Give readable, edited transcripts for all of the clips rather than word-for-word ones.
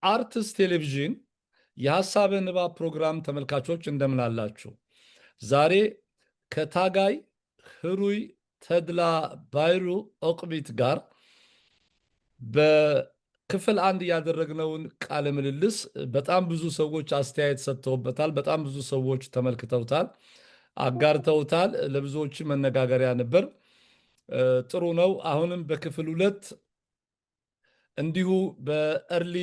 አርትስ ቴሌቪዥን የሐሳበ ንባብ ፕሮግራም ተመልካቾች እንደምን አላችሁ? ዛሬ ከታጋይ ህሩይ ተድላ ባይሩ ኦቅቢት ጋር በክፍል አንድ ያደረግነውን ቃለ ምልልስ በጣም ብዙ ሰዎች አስተያየት ሰጥተውበታል። በጣም ብዙ ሰዎች ተመልክተውታል፣ አጋርተውታል። ለብዙዎች መነጋገሪያ ነበር። ጥሩ ነው። አሁንም በክፍል ሁለት እንዲሁ በእርሊ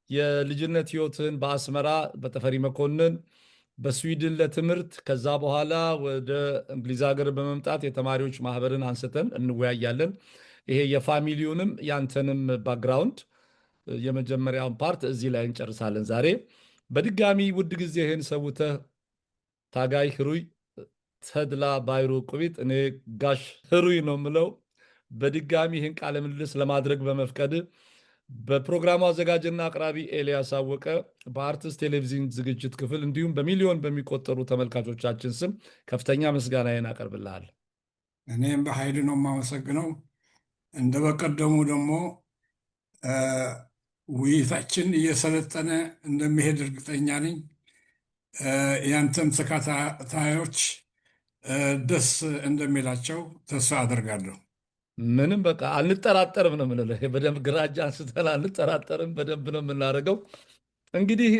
የልጅነት ህይወትን በአስመራ በተፈሪ መኮንን በስዊድን ለትምህርት ከዛ በኋላ ወደ እንግሊዝ ሀገር በመምጣት የተማሪዎች ማህበርን አንስተን እንወያያለን። ይሄ የፋሚሊውንም ያንተንም ባክግራውንድ የመጀመሪያውን ፓርት እዚህ ላይ እንጨርሳለን። ዛሬ በድጋሚ ውድ ጊዜህን ሰውተህ ታጋይ ህሩይ ተድላ ባይሩ ኦቅቢት፣ እኔ ጋሽ ህሩይ ነው የምለው፣ በድጋሚ ይህን ቃለ ምልልስ ለማድረግ በመፍቀድ በፕሮግራሙ አዘጋጅና አቅራቢ ኤልያስ አወቀ በአርትስ ቴሌቪዥን ዝግጅት ክፍል እንዲሁም በሚሊዮን በሚቆጠሩ ተመልካቾቻችን ስም ከፍተኛ ምስጋናዬን አቀርብልሃል። እኔም በኃይል ነው የማመሰግነው። እንደ በቀደሙ ደግሞ ውይይታችን እየሰለጠነ እንደሚሄድ እርግጠኛ ነኝ። ያንተም ተከታታዮች ደስ እንደሚላቸው ተስፋ አደርጋለሁ። ምንም በቃ አንጠራጠርም ነው የምንለው። በደንብ ግራጃ አንስተን አንጠራጠርም፣ በደንብ ነው የምናደርገው። እንግዲህ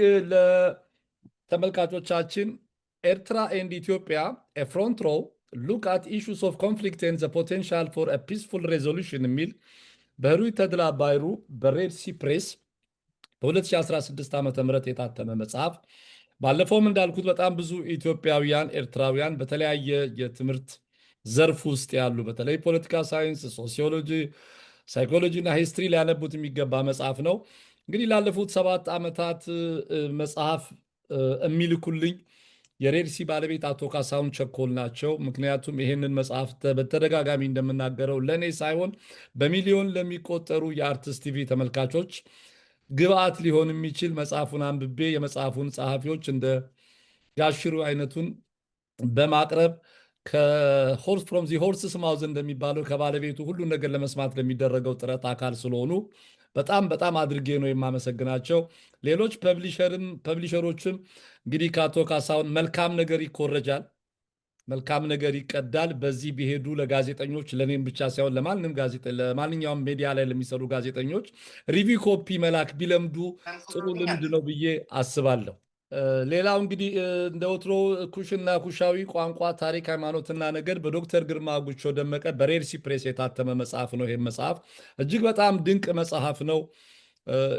ለተመልካቾቻችን ኤርትራ ኤንድ ኢትዮጵያ ኤ ፍሮንት ሮው ሉክ አት ኢሹስ ኦፍ ኮንፍሊክት ኤንድ ዘ ፖቴንሻል ፎር ኤ ፒስፉል ሬዞሉሽን የሚል በህሩይ ተድላ ባይሩ በሬድ ሲ ፕሬስ በ2016 ዓ ም የታተመ መጽሐፍ። ባለፈውም እንዳልኩት በጣም ብዙ ኢትዮጵያውያን ኤርትራውያን በተለያየ የትምህርት ዘርፍ ውስጥ ያሉ በተለይ ፖለቲካ ሳይንስ፣ ሶሲዮሎጂ፣ ሳይኮሎጂ እና ሂስትሪ ሊያነቡት የሚገባ መጽሐፍ ነው። እንግዲህ ላለፉት 7 ዓመታት መጽሐፍ የሚልኩልኝ የሬድሲ ባለቤት አቶ ካሳሁን ቸኮል ናቸው። ምክንያቱም ይህንን መጽሐፍ በተደጋጋሚ እንደምናገረው ለእኔ ሳይሆን በሚሊዮን ለሚቆጠሩ የአርትስ ቲቪ ተመልካቾች ግብአት ሊሆን የሚችል መጽሐፉን አንብቤ የመጽሐፉን ጸሐፊዎች እንደ ጋሽሩ አይነቱን በማቅረብ ከሆርስ ፍሮም ዚ ሆርስስ ማውዝ እንደሚባለው ከባለቤቱ ሁሉን ነገር ለመስማት ለሚደረገው ጥረት አካል ስለሆኑ በጣም በጣም አድርጌ ነው የማመሰግናቸው። ሌሎች ፐብሊሸሮችም እንግዲህ ከአቶ ካሳሁን መልካም ነገር ይኮረጃል፣ መልካም ነገር ይቀዳል። በዚህ ቢሄዱ ለጋዜጠኞች ለእኔም ብቻ ሳይሆን ለማንኛውም ሚዲያ ላይ ለሚሰሩ ጋዜጠኞች ሪቪው ኮፒ መላክ ቢለምዱ ጥሩ ልምድ ነው ብዬ አስባለሁ። ሌላው እንግዲህ እንደ ወትሮ ኩሽና ኩሻዊ ቋንቋ፣ ታሪክ፣ ሃይማኖትና ነገድ በዶክተር ግርማ ጉቾ ደመቀ በሬድሲ ፕሬስ የታተመ መጽሐፍ ነው። ይህም መጽሐፍ እጅግ በጣም ድንቅ መጽሐፍ ነው።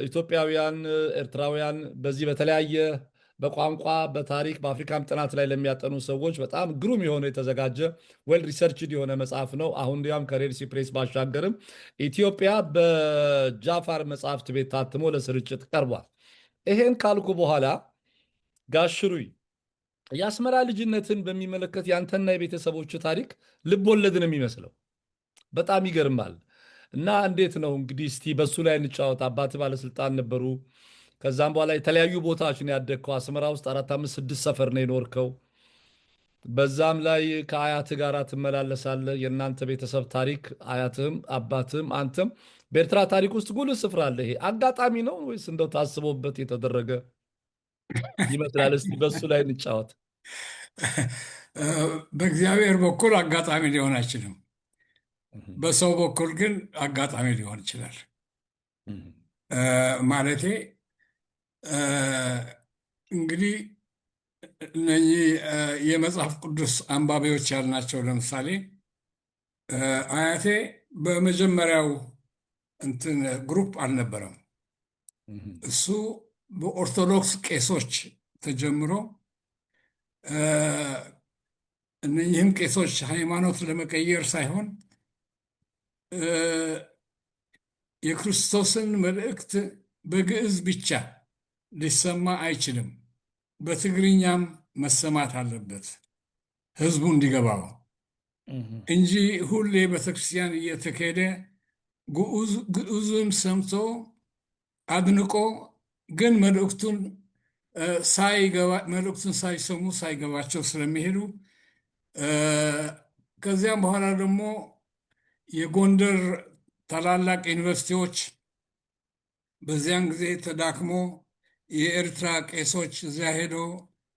ኢትዮጵያውያን፣ ኤርትራውያን በዚህ በተለያየ በቋንቋ በታሪክ በአፍሪካም ጥናት ላይ ለሚያጠኑ ሰዎች በጣም ግሩም የሆነ የተዘጋጀ ዌል ሪሰርችድ የሆነ መጽሐፍ ነው። አሁን እንዲያም ከሬድሲ ፕሬስ ባሻገርም ኢትዮጵያ በጃፋር መጽሐፍት ቤት ታትሞ ለስርጭት ቀርቧል። ይሄን ካልኩ በኋላ ጋሽ ህሩይ የአስመራ ልጅነትን በሚመለከት ያንተና የቤተሰቦች ታሪክ ልብ ወለድ ነው የሚመስለው። በጣም ይገርማል። እና እንዴት ነው እንግዲህ እስቲ በሱ ላይ እንጫወት። አባት ባለስልጣን ነበሩ። ከዛም በኋላ የተለያዩ ቦታዎች ነው ያደግከው። አስመራ ውስጥ 4፣ 5፣ 6 ሰፈር ነው የኖርከው። በዛም ላይ ከአያት ጋር ትመላለሳለህ። የእናንተ ቤተሰብ ታሪክ አያትህም አባትህም አንተም በኤርትራ ታሪክ ውስጥ ጉልህ ስፍራ አለ። ይሄ አጋጣሚ ነው ወይስ እንደው ታስቦበት የተደረገ ይመስላል? እስቲ በሱ ላይ እንጫወት። በእግዚአብሔር በኩል አጋጣሚ ሊሆን አይችልም። በሰው በኩል ግን አጋጣሚ ሊሆን ይችላል። ማለቴ እንግዲህ እነኚህ የመጽሐፍ ቅዱስ አንባቢዎች ያልናቸው ለምሳሌ አያቴ በመጀመሪያው እንትን ግሩፕ አልነበረም። እሱ በኦርቶዶክስ ቄሶች ተጀምሮ እነኚህም ቄሶች ሃይማኖት ለመቀየር ሳይሆን የክርስቶስን መልእክት በግዕዝ ብቻ ሊሰማ አይችልም፣ በትግርኛም መሰማት አለበት ህዝቡ እንዲገባው እንጂ ሁሌ ቤተክርስቲያን እየተካሄደ ግዕዙን ሰምቶ አድንቆ ግን መልእክቱን ሳይሰሙ ሳይገባቸው ስለሚሄዱ ከዚያም በኋላ ደግሞ የጎንደር ታላላቅ ዩኒቨርሲቲዎች በዚያን ጊዜ ተዳክሞ የኤርትራ ቄሶች እዚያ ሄዶ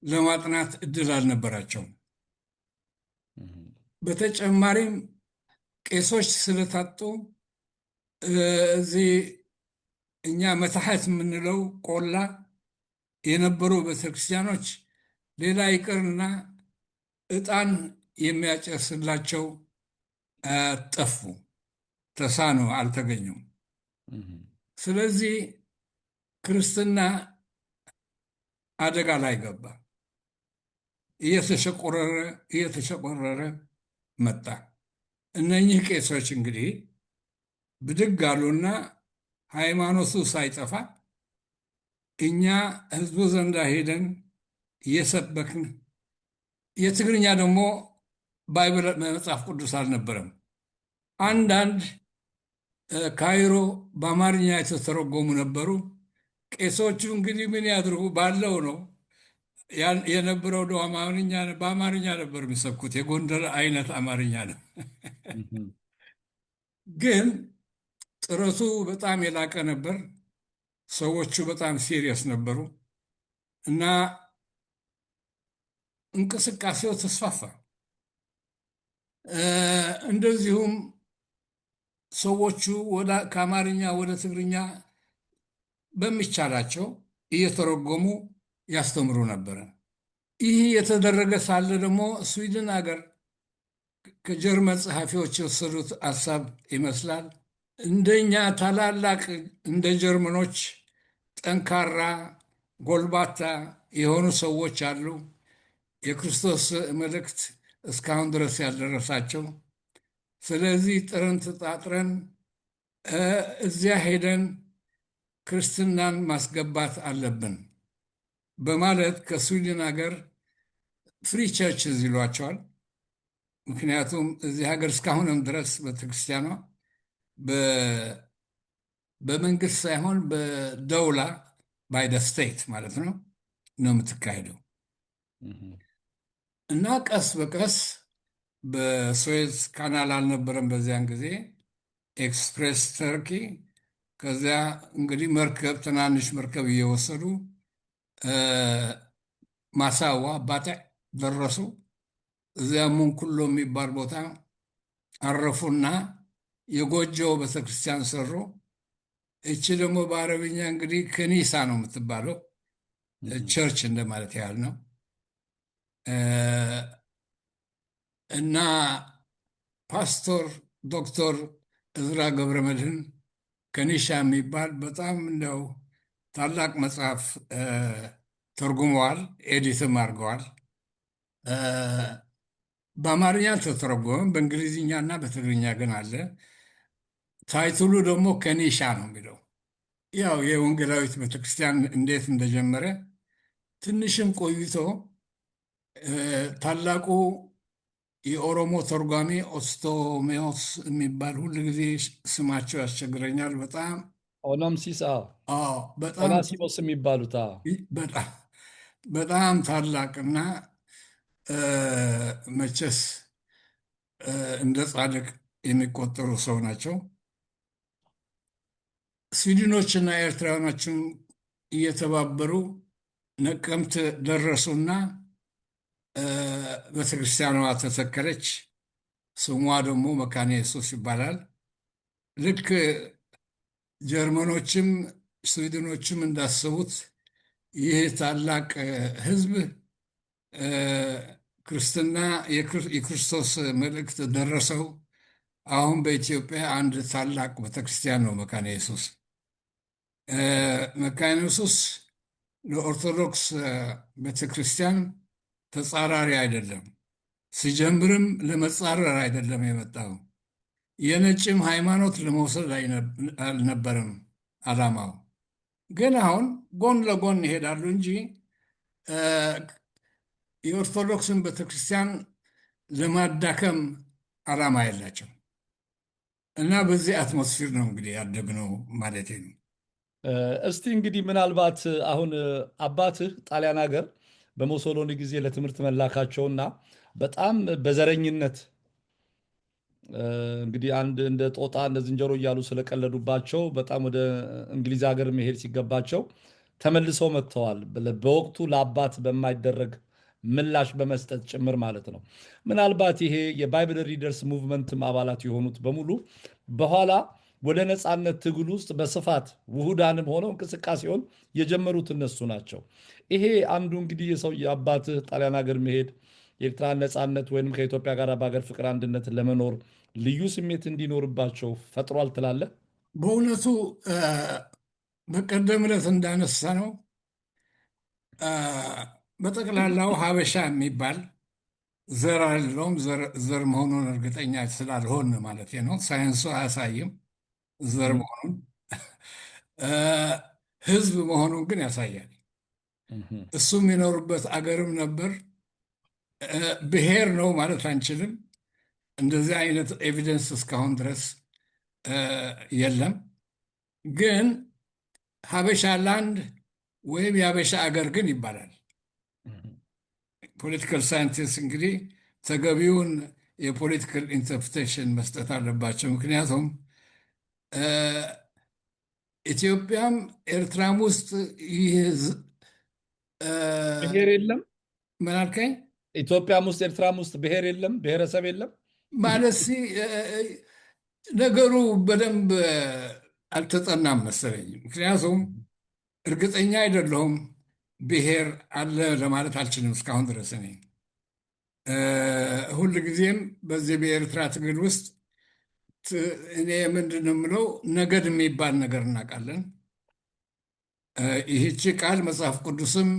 ለማጥናት እድል አልነበራቸውም። በተጨማሪም ቄሶች ስለታጡ እዚህ እኛ መታሐት የምንለው ቆላ የነበሩ ቤተክርስቲያኖች ሌላ ይቅርና ዕጣን የሚያጨስላቸው ጠፉ፣ ተሳኑ፣ አልተገኙም። ስለዚህ ክርስትና አደጋ ላይ ገባ። እየተሸቆረረ መጣ። እነኚህ ቄሶች እንግዲህ ብድግ አሉና ሃይማኖቱ ሳይጠፋ እኛ ህዝቡ ዘንዳ ሄደን እየሰበክን፣ የትግርኛ ደግሞ ባይብል መጽሐፍ ቅዱስ አልነበረም። አንዳንድ ካይሮ በአማርኛ የተተረጎሙ ነበሩ። ቄሶቹ እንግዲህ ምን ያድርጉ ባለው ነው የነበረው። በአማርኛ ነበር የሚሰብኩት፣ የጎንደር አይነት አማርኛ ነው። ግን ጥረቱ በጣም የላቀ ነበር። ሰዎቹ በጣም ሲሪየስ ነበሩ እና እንቅስቃሴው ተስፋፋ። እንደዚሁም ሰዎቹ ከአማርኛ ወደ ትግርኛ በሚቻላቸው እየተረጎሙ ያስተምሩ ነበረ። ይህ የተደረገ ሳለ ደግሞ ስዊድን ሀገር ከጀርመን ጸሐፊዎች የወሰዱት ሀሳብ ይመስላል። እንደኛ ታላላቅ እንደ ጀርመኖች ጠንካራ ጎልባታ የሆኑ ሰዎች አሉ፣ የክርስቶስ መልእክት እስካሁን ድረስ ያልደረሳቸው። ስለዚህ ጥረን ተጣጥረን እዚያ ሄደን ክርስትናን ማስገባት አለብን በማለት ከስዊድን ሀገር ፍሪ ቸርችዝ ይሏቸዋል። ምክንያቱም እዚህ ሀገር እስካሁንም ድረስ ቤተክርስቲያኗ በመንግስት ሳይሆን በደውላ ባይ ደ ስቴት ማለት ነው የምትካሄደው እና ቀስ በቀስ በስዌዝ ካናል አልነበረም በዚያን ጊዜ፣ ኤክስፕሬስ ተርኪ። ከዚያ እንግዲህ መርከብ፣ ትናንሽ መርከብ እየወሰዱ ማሳዋ ባጣዕ ደረሱ። እዚያ ሙንኩሎ የሚባል ቦታ አረፉና የጎጆ ቤተክርስቲያን ሰሩ። እቺ ደግሞ በአረብኛ እንግዲህ ከኒሳ ነው የምትባለው፣ ቸርች እንደማለት ያህል ነው። እና ፓስቶር ዶክተር እዝራ ገብረ መድህን ከኒሻ የሚባል በጣም እንደው ታላቅ መጽሐፍ ተርጉመዋል፣ ኤዲትም አድርገዋል። በአማርኛ አልተተረጎመም፣ በእንግሊዝኛ እና በትግርኛ ግን አለ። ታይትሉ ደግሞ ከኒሻ ነው የሚለው። ያው የወንጌላዊት ቤተክርስቲያን እንዴት እንደጀመረ ትንሽም ቆይቶ ታላቁ የኦሮሞ ተርጓሚ ኦስቶሜዎስ የሚባል ሁል ጊዜ ስማቸው ያስቸግረኛል በጣም ኦኖምሲስ በጣም ኦናሲሞስ የሚባሉት በጣም ታላቅና መቼስ እንደ ጻድቅ የሚቆጠሩ ሰው ናቸው። ስዊድኖችና ኤርትራውያኖችም እየተባበሩ ነቀምት ደረሱና ቤተክርስቲያኗ ተተከለች። ስሟ ደግሞ መካነ ኢየሱስ ይባላል። ልክ ጀርመኖችም ስዊድኖችም እንዳሰቡት ይህ ታላቅ ሕዝብ ክርስትና የክርስቶስ መልእክት ደረሰው። አሁን በኢትዮጵያ አንድ ታላቅ ቤተክርስቲያን ነው መካነ ኢየሱስ። መካነ ኢየሱስ ለኦርቶዶክስ ቤተክርስቲያን ተጻራሪ አይደለም። ሲጀምርም ለመጻረር አይደለም የመጣው። የነጭም ሃይማኖት ለመውሰድ አልነበረም ዓላማው። ግን አሁን ጎን ለጎን ይሄዳሉ እንጂ የኦርቶዶክስን ቤተክርስቲያን ለማዳከም ዓላማ የላቸው እና በዚህ አትሞስፌር ነው እንግዲህ ያደግነው ማለት ነው። እስቲ እንግዲህ ምናልባት አሁን አባትህ ጣሊያን ሀገር በሙሶሎኒ ጊዜ ለትምህርት መላካቸውና በጣም በዘረኝነት እንግዲህ አንድ እንደ ጦጣ እንደ ዝንጀሮ እያሉ ስለቀለዱባቸው በጣም ወደ እንግሊዝ ሀገር መሄድ ሲገባቸው ተመልሰው መጥተዋል። በወቅቱ ለአባት በማይደረግ ምላሽ በመስጠት ጭምር ማለት ነው። ምናልባት ይሄ የባይብል ሪደርስ ሙቭመንትም አባላት የሆኑት በሙሉ በኋላ ወደ ነፃነት ትግል ውስጥ በስፋት ውሁዳንም ሆነው እንቅስቃሴውን የጀመሩት እነሱ ናቸው። ይሄ አንዱ እንግዲህ የሰው የአባትህ ጣሊያን ሀገር መሄድ የኤርትራን ነፃነት ወይም ከኢትዮጵያ ጋር በሀገር ፍቅር አንድነት ለመኖር ልዩ ስሜት እንዲኖርባቸው ፈጥሯል ትላለህ? በእውነቱ በቀደም ዕለት እንዳነሳ ነው በጠቅላላው ሀበሻ የሚባል ዘር አለውም ዘር መሆኑን እርግጠኛ ስላልሆን ማለት ነው። ሳይንሱ አያሳይም ዘር መሆኑን ህዝብ መሆኑን ግን ያሳያል። እሱ የሚኖርበት አገርም ነበር። ብሔር ነው ማለት አንችልም። እንደዚህ አይነት ኤቪደንስ እስካሁን ድረስ የለም። ግን ሀበሻ ላንድ ወይም የሀበሻ አገር ግን ይባላል። ፖለቲካል ሳይንቲስት እንግዲህ ተገቢውን የፖለቲካል ኢንተርፕሬቴሽን መስጠት አለባቸው። ምክንያቱም ኢትዮጵያም ኤርትራም ውስጥ ይህ ብሔር የለም። ምን አልከኝ? ኢትዮጵያም ውስጥ ኤርትራም ውስጥ ብሔር የለም፣ ብሔረሰብ የለም ማለት ነገሩ በደንብ አልተጠናም መሰለኝ። ምክንያቱም እርግጠኛ አይደለሁም ብሔር አለ ለማለት አልችልም እስካሁን ድረስ። እኔ ሁል ጊዜም በዚህ በኤርትራ ትግል ውስጥ እኔ ምንድን ነው የምለው ነገድ የሚባል ነገር እናውቃለን። ይህቺ ቃል መጽሐፍ ቅዱስም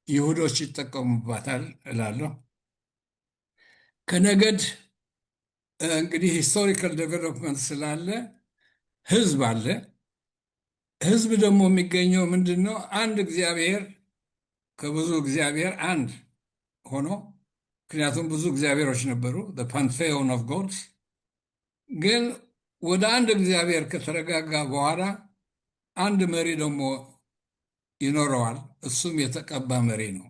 ይሁዶች ይጠቀሙባታል እላለሁ። ከነገድ እንግዲህ ሂስቶሪካል ዴቨሎፕመንት ስላለ ህዝብ አለ። ህዝብ ደግሞ የሚገኘው ምንድን ነው? አንድ እግዚአብሔር ከብዙ እግዚአብሔር አንድ ሆኖ፣ ምክንያቱም ብዙ እግዚአብሔሮች ነበሩ፣ ፓንቴዮን ኦፍ ጎድስ። ግን ወደ አንድ እግዚአብሔር ከተረጋጋ በኋላ አንድ መሪ ደግሞ ይኖረዋል። እሱም የተቀባ መሪ ነው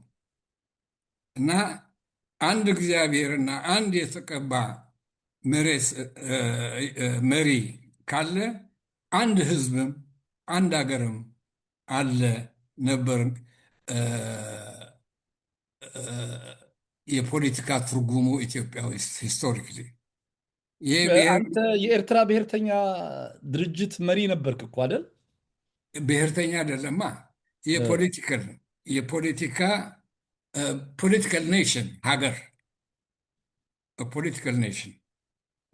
እና አንድ እግዚአብሔርና አንድ የተቀባ መሪ ካለ አንድ ህዝብም አንድ ሀገርም አለ ነበር። የፖለቲካ ትርጉሙ ኢትዮጵያ ውስጥ ሂስቶሪክሊ አንተ የኤርትራ ብሔርተኛ ድርጅት መሪ ነበርክ እኮ አይደል? ብሔርተኛ አይደለማ። ፖለቲካል ኔሽን ሀገር ፖለቲካል ኔሽን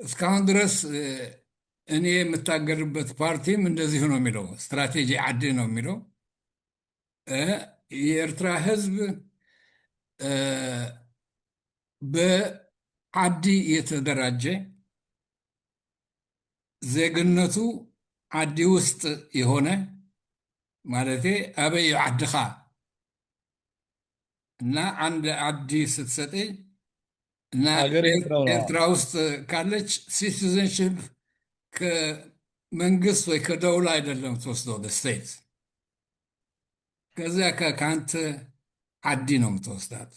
እስካሁን ድረስ እኔ የምታገልበት ፓርቲም እንደዚሁ ነው የሚለው፣ ስትራቴጂ ዓዲ ነው የሚለው። የኤርትራ ህዝብ በዓዲ የተደራጀ ዜግነቱ ዓዲ ውስጥ የሆነ ማለቴ አበይ ዓድኻ እና አንድ ዓዲ ስትሰጠኝ እና ኤርትራ ውስጥ ካለች ሲቲዘንሽፕ ከመንግስት ወይ ከደውላ አይደለም ትወስደው ስቴት፣ ከዚያ ከአንተ ዓዲ ነው የምትወስዳት።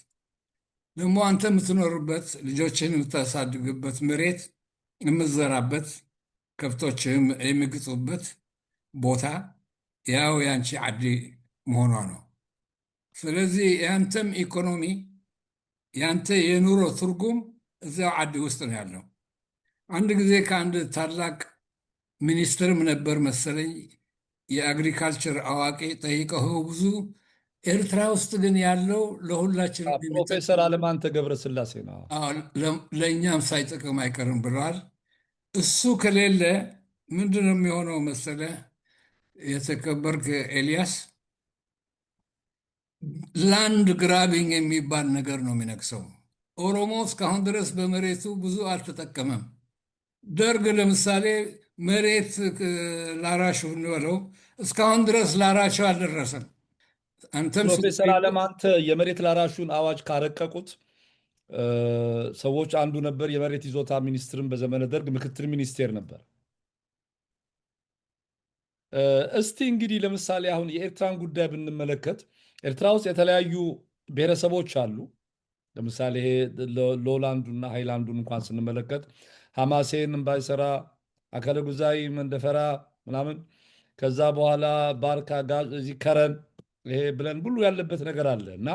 ደግሞ አንተ የምትኖርበት ልጆችን የምታሳድግበት መሬት የምትዘራበት ከብቶችህም የሚግጡበት ቦታ ያው ያንቺ ዓዲ መሆኗ ነው። ስለዚህ ያንተም ኢኮኖሚ ያንተ የኑሮ ትርጉም እዚያው ዓዲ ውስጥ ነው ያለው። አንድ ጊዜ ከአንድ ታላቅ ሚኒስትርም ነበር መሰለኝ የአግሪካልቸር አዋቂ ጠይቀው ብዙ ኤርትራ ውስጥ ግን ያለው ለሁላችን ፕሮፌሰር አለማንተ ገብረስላሴ ነው ለእኛም ሳይጠቅም አይቀርም ብለዋል። እሱ ከሌለ ምንድን ነው የሚሆነው መሰለ የተከበርክ ኤልያስ? ላንድ ግራቢንግ የሚባል ነገር ነው የሚነግሰው። ኦሮሞ እስካሁን ድረስ በመሬቱ ብዙ አልተጠቀመም። ደርግ ለምሳሌ መሬት ላራሹ እንበለው እስካሁን ድረስ ላራሹ አልደረሰም። አንተም ፕሮፌሰር አለማንተ የመሬት ላራሹን አዋጅ ካረቀቁት ሰዎች አንዱ ነበር። የመሬት ይዞታ ሚኒስትርን በዘመነ ደርግ ምክትል ሚኒስቴር ነበር። እስቲ እንግዲህ ለምሳሌ አሁን የኤርትራን ጉዳይ ብንመለከት ኤርትራ ውስጥ የተለያዩ ብሔረሰቦች አሉ። ለምሳሌ ሎላንዱና ሃይላንዱን እንኳን ስንመለከት ሐማሴን ባይሰራ አካለ ጉዛይ መንደፈራ ምናምን ከዛ በኋላ ባርካ ጋዝ እዚህ ከረን ይሄ ብለን ሁሉ ያለበት ነገር አለ እና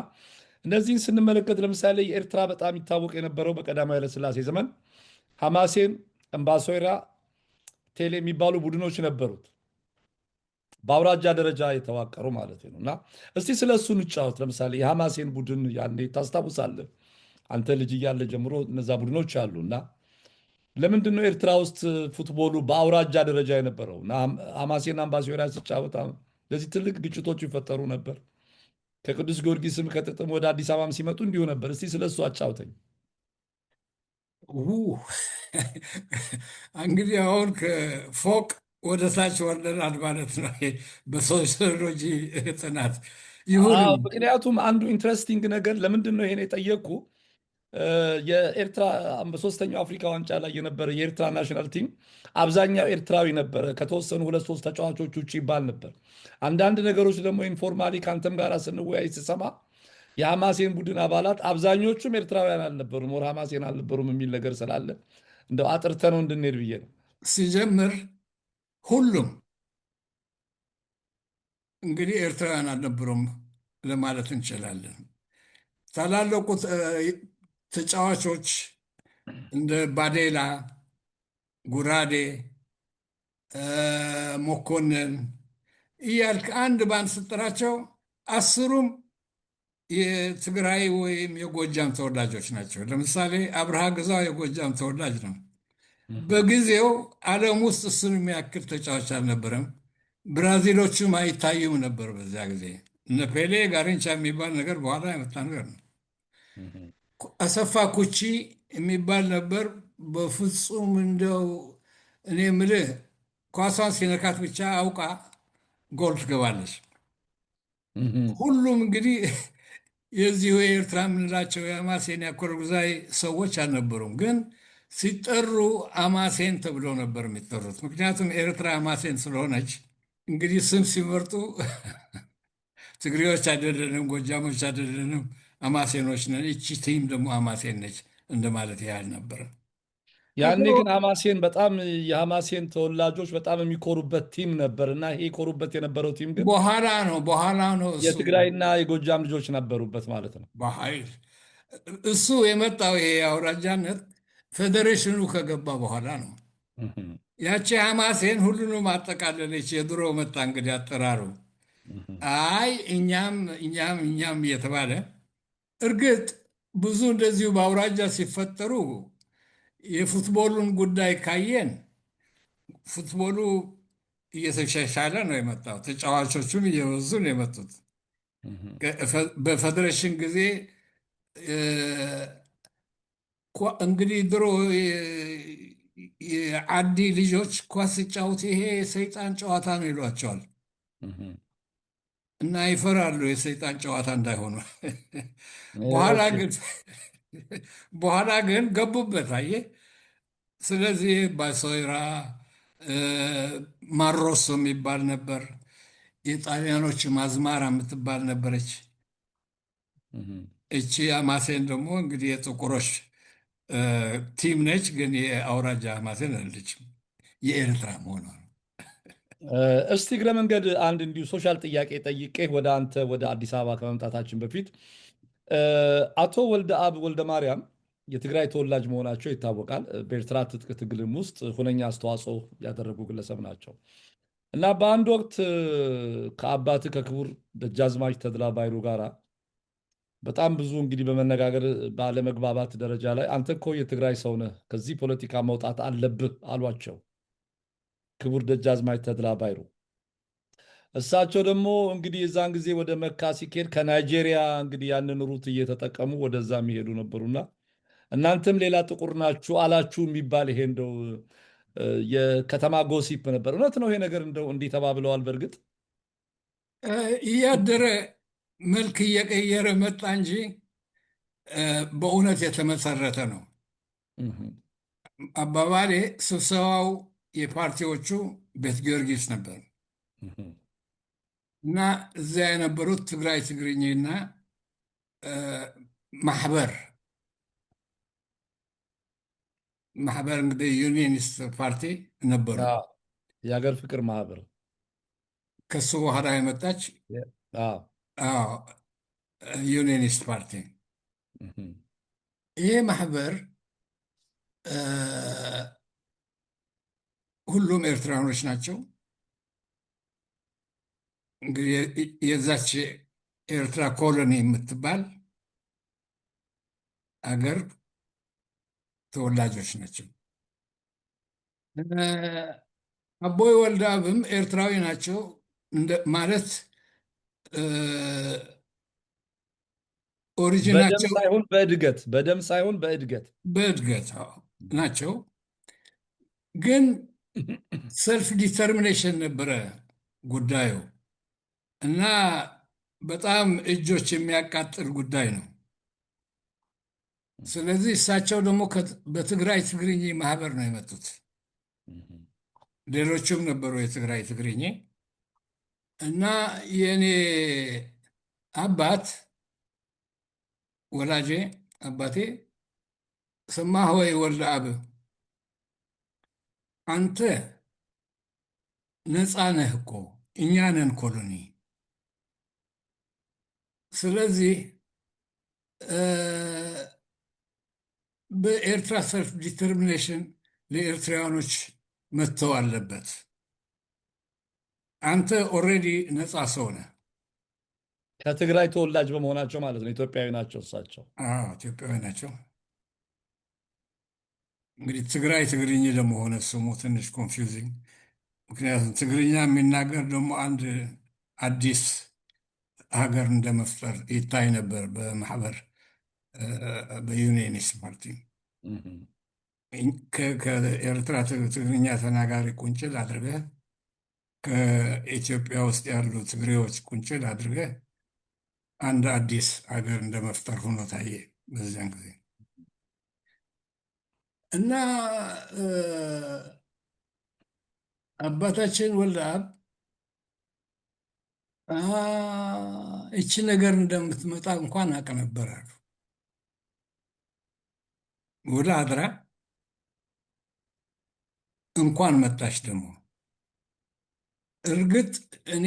እነዚህን ስንመለከት ለምሳሌ የኤርትራ በጣም ይታወቅ የነበረው በቀዳማዊ ኃይለሥላሴ ዘመን ሐማሴን፣ እምባሶይራ፣ ቴሌ የሚባሉ ቡድኖች ነበሩት። በአውራጃ ደረጃ የተዋቀሩ ማለት ነው። እና እስቲ ስለ እሱ እንጫወት። ለምሳሌ የሐማሴን ቡድን ያኔ ታስታውሳለህ? አንተ ልጅ እያለ ጀምሮ እነዛ ቡድኖች አሉ እና ለምንድን ነው ኤርትራ ውስጥ ፉትቦሉ በአውራጃ ደረጃ የነበረው? እና ሐማሴን አምባሲዮራ ሲጫወት ለዚህ ትልቅ ግጭቶች ይፈጠሩ ነበር። ከቅዱስ ጊዮርጊስም ከጥቅም ወደ አዲስ አበባም ሲመጡ እንዲሁ ነበር። እስቲ ስለ እሱ አጫውተኝ። ው- እንግዲህ አሁን ከፎቅ ወደ ታች ወርደናል ማለት ነው። ይሄ በሶሲዮሎጂ ጥናት ይሁን አዎ፣ እንጂ ምክንያቱም አንዱ ኢንትረስቲንግ ነገር ለምንድን ነው ይሄን የጠየቅኩ የኤርትራ በሶስተኛው አፍሪካ ዋንጫ ላይ የነበረ የኤርትራ ናሽናል ቲም አብዛኛው ኤርትራዊ ነበረ። ከተወሰኑ ሁለት ሶስት ተጫዋቾች ውጭ ይባል ነበር። አንዳንድ ነገሮች ደግሞ ኢንፎርማሊ ከአንተም ጋር ስንወያይ ስሰማ የሐማሴን ቡድን አባላት አብዛኞቹም ኤርትራውያን አልነበሩም፣ ወር ሐማሴን አልነበሩም የሚል ነገር ስላለ እንደው አጥርተ ነው እንድንሄድ ብዬ ነው። ሲጀምር ሁሉም እንግዲህ ኤርትራውያን አልነበሩም ለማለት እንችላለን። ታላለቁት ተጫዋቾች እንደ ባዴላ፣ ጉራዴ፣ መኮንን እያልክ አንድ ባንድ ስጥራቸው አስሩም የትግራይ ወይም የጎጃም ተወላጆች ናቸው። ለምሳሌ አብርሃ ግዛው የጎጃም ተወላጅ ነው። በጊዜው ዓለም ውስጥ እሱን የሚያክል ተጫዋች አልነበረም። ብራዚሎቹም አይታዩም ነበር በዚያ ጊዜ። እነ ፔሌ ጋሪንቻ የሚባል ነገር በኋላ የመጣ ነገር ነው። አሰፋ ኩቺ የሚባል ነበር። በፍጹም እንደው እኔ የምልህ ኳሷን ሲነካት ብቻ አውቃ ጎል ትገባለች። ሁሉም እንግዲህ የዚሁ የኤርትራ የምንላቸው የሐማሴን ያኮረጉዛይ ሰዎች አልነበሩም፣ ግን ሲጠሩ አማሴን ተብለው ነበር የሚጠሩት። ምክንያቱም ኤርትራ አማሴን ስለሆነች እንግዲህ ስም ሲመርጡ ትግሬዎች አይደለንም፣ ጎጃሞች አይደለንም፣ አማሴኖች ነን፣ እቺ ቲም ደግሞ አማሴን ነች እንደማለት ያህል ነበረ። ያኔ ግን ሐማሴን በጣም የሐማሴን ተወላጆች በጣም የሚኮሩበት ቲም ነበር እና ይሄ ይኮሩበት የነበረው ቲም ግን በኋላ ነው እሱ የትግራይና የጎጃም ልጆች ነበሩበት ማለት ነው። በኃይል እሱ የመጣው ይሄ የአውራጃነት ፌዴሬሽኑ ከገባ በኋላ ነው። ያቺ ሐማሴን ሁሉንም አጠቃለለች። የድሮ መጣ እንግዲህ አጠራሩ አይ እኛም እየተባለ እርግጥ ብዙ እንደዚሁ በአውራጃ ሲፈጠሩ የፉትቦሉን ጉዳይ ካየን ፉትቦሉ እየተሻሻለ ነው የመጣው። ተጫዋቾቹም እየበዙ ነው የመጡት። በፌዴሬሽን ጊዜ እንግዲህ ድሮ የአዲ ልጆች ኳስ ሲጫወቱ ይሄ የሰይጣን ጨዋታ ነው ይሏቸዋል እና ይፈራሉ የሰይጣን ጨዋታ እንዳይሆኑ። በኋላ ግን ገቡበት። አየህ። ስለዚህ ባሶይራ ማሮሶ የሚባል ነበር። የጣሊያኖች ማዝማራ የምትባል ነበረች። እቺ ሐማሴን ደግሞ እንግዲህ የጥቁሮች ቲም ነች፣ ግን የአውራጃ ሐማሴን አለችም የኤርትራ መሆኗ ነው። እስቲ እግረ መንገድ አንድ እንዲሁ ሶሻል ጥያቄ ጠይቄ ወደ አንተ ወደ አዲስ አበባ ከመምጣታችን በፊት አቶ ወልደ አብ ወልደ ማርያም የትግራይ ተወላጅ መሆናቸው ይታወቃል። በኤርትራ ትጥቅ ትግልም ውስጥ ሁነኛ አስተዋጽኦ ያደረጉ ግለሰብ ናቸው እና በአንድ ወቅት ከአባት ከክቡር ደጃዝማች ተድላ ባይሩ ጋር በጣም ብዙ እንግዲህ በመነጋገር ባለመግባባት ደረጃ ላይ አንተ እኮ የትግራይ ሰው ነህ፣ ከዚህ ፖለቲካ መውጣት አለብህ አሏቸው ክቡር ደጃዝማች ተድላ ባይሩ። እሳቸው ደግሞ እንግዲህ የዛን ጊዜ ወደ መካ ሲኬድ ከናይጄሪያ እንግዲህ ያንን ሩት እየተጠቀሙ ወደዛ የሚሄዱ ነበሩና እናንተም ሌላ ጥቁር ናችሁ አላችሁ የሚባል ይሄ እንደው የከተማ ጎሲፕ ነበር። እውነት ነው ይሄ ነገር? እንደው እንዲህ ተባብለዋል? በእርግጥ እያደረ መልክ እየቀየረ መጣ እንጂ በእውነት የተመሰረተ ነው። አባባሌ ስብሰባው የፓርቲዎቹ ቤተ ጊዮርጊስ ነበር እና እዚያ የነበሩት ትግራይ ትግርኝና ማህበር ማህበር እንግዲህ ዩኒየኒስት ፓርቲ ነበሩ። አዎ፣ የሀገር ፍቅር ማህበር። ከሱ በኋላ የመጣች አዎ። አዎ ዩኒየኒስት ፓርቲ። እህም። ይሄ ማህበር ሁሉም ኤርትራኖች ናቸው። እንግዲህ የዛች ኤርትራ ኮሎኒ የምትባል አገር ተወላጆች ናቸው። አቦይ ወልደአብም ኤርትራዊ ናቸው ማለት በደም ኦሪጂናቸው ሳይሆን በእድገት፣ በደም ሳይሆን በእድገት። በእድገት ናቸው። ግን ሰልፍ ዲተርሚኔሽን ነበረ ጉዳዩ እና በጣም እጆች የሚያቃጥል ጉዳይ ነው። ስለዚህ እሳቸው ደግሞ በትግራይ ትግርኝ ማህበር ነው የመጡት። ሌሎቹም ነበሩ የትግራይ ትግርኝ እና የኔ አባት ወላጄ አባቴ ሰማህ ወይ ወልደአብ፣ አንተ ነፃ ነህ እኮ እኛ ነን ኮሎኒ። ስለዚህ በኤርትራ ሰልፍ ዲተርሚኔሽን ለኤርትራውያኖች መተው አለበት። አንተ ኦልሬዲ ነፃ ሰው ነህ። ከትግራይ ተወላጅ በመሆናቸው ማለት ነው። ኢትዮጵያዊ ናቸው እሳቸው። አዎ ኢትዮጵያዊ ናቸው። እንግዲህ ትግራይ ትግርኝ ደግሞ ሆነ ስሙ ትንሽ ኮንፊውዚንግ። ምክንያቱም ትግርኛ የሚናገር ደግሞ አንድ አዲስ ሀገር እንደመፍጠር ይታይ ነበር በማህበር በዩኒየኒስት ፓርቲ። ከኤርትራ ትግርኛ ተናጋሪ ቁንጭል አድርገህ ከኢትዮጵያ ውስጥ ያሉ ትግሬዎች ቁንጭል አድርገህ አንድ አዲስ ሀገር እንደመፍጠር ሆኖ ታየ በዚያን ጊዜ እና አባታችን ወልደአብ እቺ ነገር እንደምትመጣ እንኳን አውቅ ነበር አሉ። ወደ አድራ እንኳን መጣች ደግሞ። እርግጥ እኔ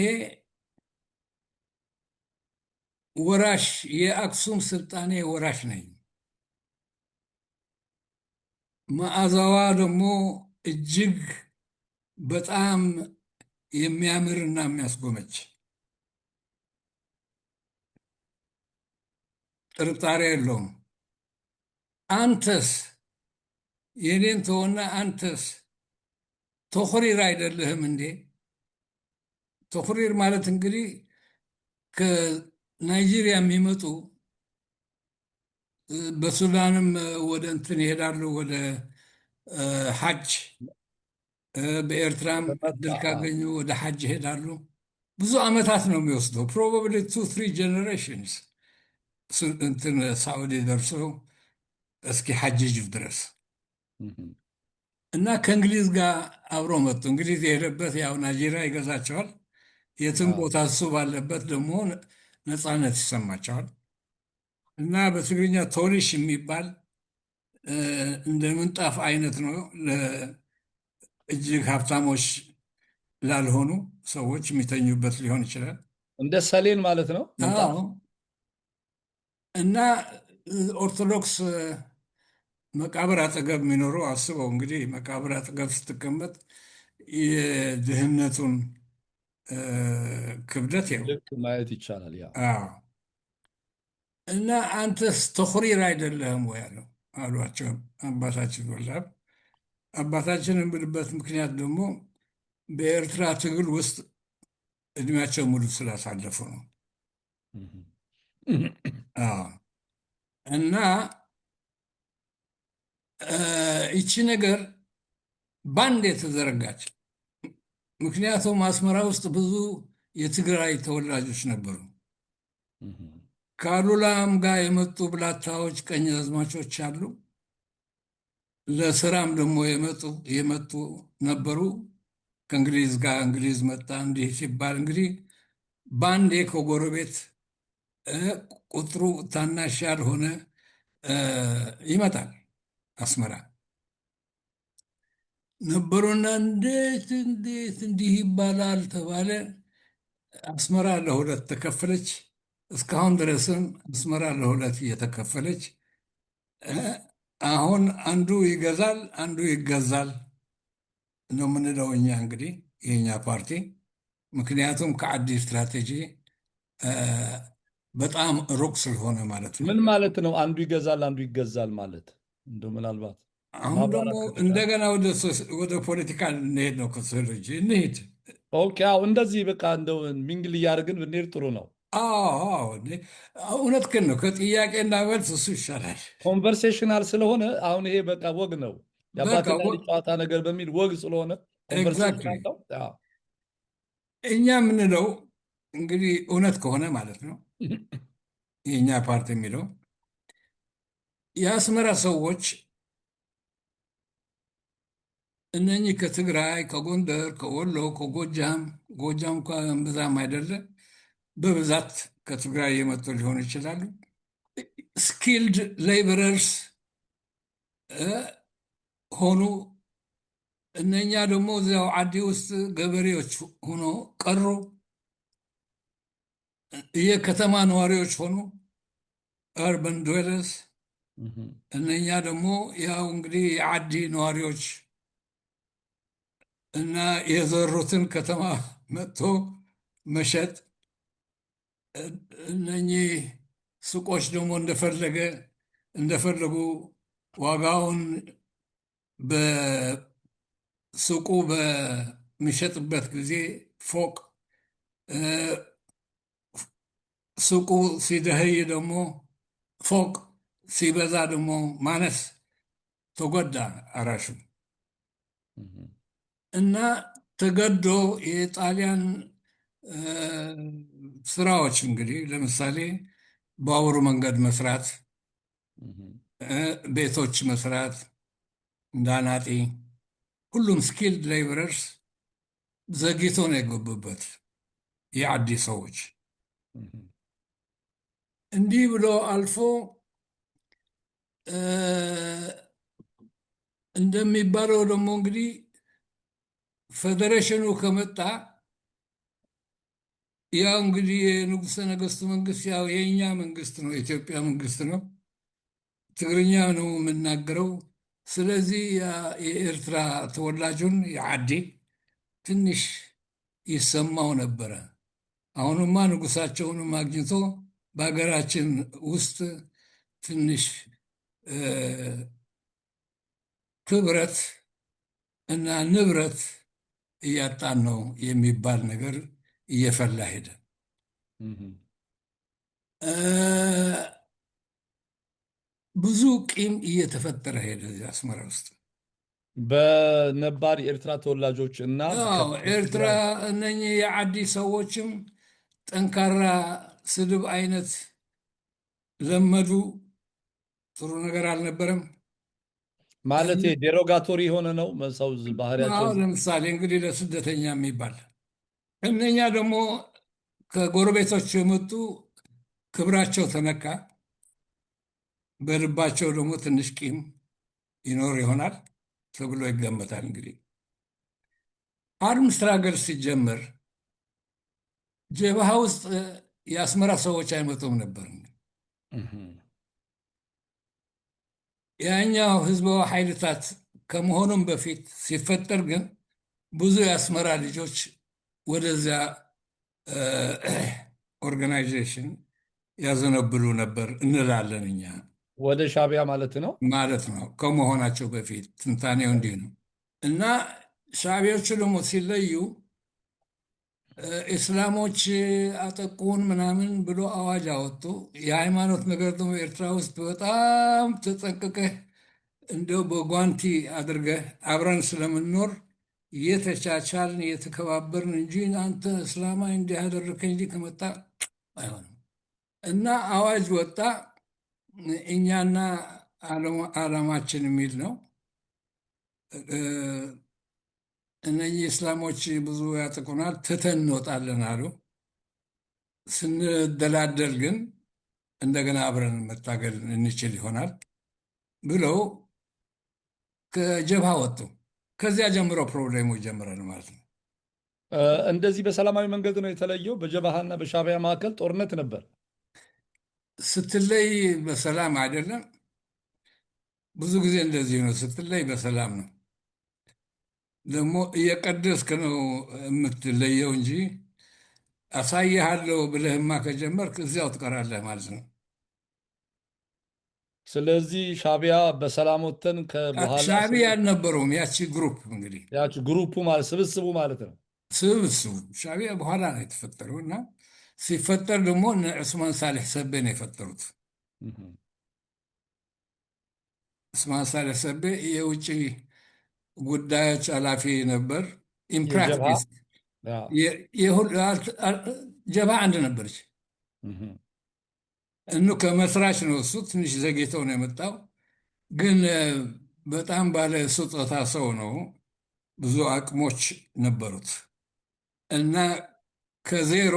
ወራሽ የአክሱም ስልጣኔ ወራሽ ነኝ። መዓዛዋ ደግሞ እጅግ በጣም የሚያምርና የሚያስጎመጅ ጥርጣሬ የለውም። አንተስ የኔን ተወና፣ አንተስ ተኹሪር አይደለህም እንዴ? ተኹሪር ማለት እንግዲህ ከናይጄሪያ የሚመጡ በሱዳንም ወደ እንትን ይሄዳሉ፣ ወደ ሐጅ። በኤርትራም እድል ካገኙ ወደ ሐጅ ይሄዳሉ። ብዙ ዓመታት ነው የሚወስደው። ፕሮባብሊ 2-3 ጀኔሬሽንስ እንትን ሳዑዲ ደርሰው እስኪ ሐጅጅ ድረስ እና ከእንግሊዝ ጋር አብሮ መጡ። እንግሊዝ የሄደበት ያው ናይጄሪያ ይገዛቸዋል። የትም ቦታ እሱ ባለበት ደግሞ ነፃነት ይሰማቸዋል። እና በትግርኛ ቶሊሽ የሚባል እንደ ምንጣፍ አይነት ነው እጅግ ሀብታሞች ላልሆኑ ሰዎች የሚተኙበት ሊሆን ይችላል። እንደ ሰሌን ማለት ነው። አዎ። እና ኦርቶዶክስ መቃብር አጠገብ የሚኖረው አስበው እንግዲህ መቃብር አጠገብ ስትቀመጥ የድህነቱን ክብደት ያው ልክ ማየት ይቻላል። ያ አዎ። እና አንተስ ተኹሪር አይደለህም ወይ አለው አሏቸው አባታችን ወልደአብ። አባታችን የምልበት ምክንያት ደግሞ በኤርትራ ትግል ውስጥ እድሜያቸው ሙሉ ስላሳለፉ ነው። አዎ። እና ይቺ ነገር ባንድ የተዘረጋች፣ ምክንያቱም አስመራ ውስጥ ብዙ የትግራይ ተወላጆች ነበሩ። ከአሉላም ጋር የመጡ ብላታዎች፣ ቀኛዝማቾች አሉ። ለስራም ደግሞ የመጡ ነበሩ። ከእንግሊዝ ጋር እንግሊዝ መጣ እንዲህ ሲባል እንግዲህ ባንዴ ከጎረቤት ቁጥሩ ታናሽ ያልሆነ ይመጣል አስመራ። ነበሩና እንዴት እንዴት እንዲህ ይባላል ተባለ። አስመራ ለሁለት ተከፈለች። እስካሁን ድረስም አስመራ ለሁለት እየተከፈለች አሁን አንዱ ይገዛል፣ አንዱ ይገዛል ነው የምንለው እኛ እንግዲህ የኛ ፓርቲ። ምክንያቱም ከዓዲ ስትራቴጂ በጣም ሩቅ ስለሆነ ማለት ነው። ምን ማለት ነው? አንዱ ይገዛል አንዱ ይገዛል ማለት እንደው ምናልባት አሁን ደግሞ ማብራራት ከተቻለ። እንደገና ወደ ፖለቲካ እንሄድ ነው። ከሶሎጂ እንሄድ። ኦኬ፣ አዎ እንደዚህ በቃ እንደው ሚንግል እያደረግን ብንሄድ ጥሩ ነው። አዎ እውነትህን ነው። ከጥያቄና መልስ እሱ ይሻላል። ኮንቨርሴሽናል ስለሆነ አሁን ይሄ በቃ ወግ ነው። በቃ የአባትና ልጅ ጨዋታ ነገር በሚል ወግ ስለሆነ ኤግዛክትሊ ኮንቨርሴሽናል ነው። አዎ። እኛ የምንለው እንግዲህ እውነት ከሆነ ማለት ነው የእኛ ፓርቲ የሚለው የአስመራ ሰዎች እነኚህ ከትግራይ፣ ከጎንደር፣ ከወሎ፣ ከጎጃም ጎጃም እንኳ ብዛም አይደለ በብዛት ከትግራይ የመጡ ሊሆኑ ይችላሉ። ስኪልድ ሌበረርስ ሆኑ። እነኛ ደግሞ እዚያው ዓዲ ውስጥ ገበሬዎች ሆኖ ቀሩ። የከተማ ነዋሪዎች ሆኑ፣ አርበን ድዌለርስ። እነኛ ደግሞ ያው እንግዲህ የዓዲ ነዋሪዎች እና የዘሩትን ከተማ መጥቶ መሸጥ። እነኚህ ሱቆች ደግሞ እንደፈለጉ ዋጋውን በሱቁ በሚሸጥበት ጊዜ ፎቅ፣ ሱቁ ሲደኸይ ደግሞ ፎቅ፣ ሲበዛ ደግሞ ማነስ። ተጎዳ አራሹ እና ተገዶ የጣሊያን ስራዎች እንግዲህ ለምሳሌ ባቡር መንገድ መስራት፣ ቤቶች መስራት እንዳናጢ ሁሉም ስኪልድ ሌበረርስ ዘግይቶ ነው የገቡበት የዓዲ ሰዎች። እንዲህ ብሎ አልፎ እንደሚባለው ደግሞ እንግዲህ ፌዴሬሽኑ ከመጣ ያው እንግዲህ የንጉሠ ነገሥቱ መንግስት ያው የእኛ መንግስት ነው፣ የኢትዮጵያ መንግስት ነው። ትግርኛ ነው የምናገረው። ስለዚህ የኤርትራ ተወላጁን የዓዲ ትንሽ ይሰማው ነበረ። አሁንማ ንጉሳቸውንም አግኝቶ በሀገራችን ውስጥ ትንሽ ክብረት እና ንብረት እያጣን ነው የሚባል ነገር እየፈላ ሄደ። ብዙ ቂም እየተፈጠረ ሄደ እዚህ አስመራ ውስጥ በነባር የኤርትራ ተወላጆች እና ኤርትራ እነኚህ የዓዲ ሰዎችም ጠንካራ ስድብ አይነት ለመዱ። ጥሩ ነገር አልነበረም ማለት ዴሮጋቶሪ የሆነ ነው ሰው ባህሪያቸው። ለምሳሌ እንግዲህ ለስደተኛ የሚባል እነኛ ደግሞ ከጎረቤቶች የመጡ ክብራቸው ተነካ። በልባቸው ደግሞ ትንሽ ቂም ይኖር ይሆናል ተብሎ ይገመታል። እንግዲህ አርም ስትራገል ሲጀመር ጀብሃ ውስጥ የአስመራ ሰዎች አይመጡም ነበር። ያኛው ህዝባዊ ኃይልታት ከመሆኑም በፊት ሲፈጠር ግን ብዙ የአስመራ ልጆች ወደዚያ ኦርጋናይዜሽን ያዘነብሉ ነበር እንላለን እኛ። ወደ ሻዕቢያ ማለት ነው ከመሆናቸው በፊት ትንታኔው እንዲህ ነው። እና ሻዕቢያዎቹ ደግሞ ሲለዩ እስላሞች አጠቁን ምናምን ብሎ አዋጅ አወጡ። የሃይማኖት ነገር ደግሞ ኤርትራ ውስጥ በጣም ተጠንቅቀህ እንደው በጓንቲ አድርገህ አብረን ስለምንኖር እየተቻቻልን እየተከባበርን እንጂ አንተ እስላማዊ እንዲህ ያደረከኝ እንጂ ከመጣ አይሆንም። እና አዋጅ ወጣ። እኛና ዓላማችን የሚል ነው። እነኚህ እስላሞች ብዙ ያጠቁናል፣ ትተን እንወጣለን አሉ። ስንደላደል ግን እንደገና አብረን መታገል እንችል ይሆናል ብለው ከጀብሃ ወጡ። ከዚያ ጀምሮ ፕሮብሌሙ ይጀምራል ማለት ነው። እንደዚህ በሰላማዊ መንገድ ነው የተለየው። በጀብሃና በሻዕቢያ መካከል ጦርነት ነበር። ስትለይ በሰላም አይደለም። ብዙ ጊዜ እንደዚህ ነው። ስትለይ በሰላም ነው። ደግሞ እየቀደስክ ነው የምትለየው እንጂ አሳይሃለሁ ብለህማ ከጀመርክ እዚያው ትቀራለህ ማለት ነው። ስለዚህ ሻዕቢያ በሰላም ወጥተን በኋላ ሻዕቢያ አልነበረውም። ያቺ ግሩፕ እንግዲህ ያች ግሩፑ ማለት ስብስቡ ማለት ነው። ስብስቡ ሻዕቢያ በኋላ ነው የተፈጠረው እና ሲፈጠር ደግሞ እነ ዑስማን ሳልሕ ሰቤ ነው የፈጠሩት። ዑስማን ሳልሕ ሰቤ የውጭ ጉዳዮች ኃላፊ ነበር። የጀብሃ ኢምፕራክቲስ ጀብሃ አንድ ነበረች። እኑ ከመስራች ነው። እሱ ትንሽ ዘግይተው ነው የመጣው፣ ግን በጣም ባለ ስጦታ ሰው ነው። ብዙ አቅሞች ነበሩት እና ከዜሮ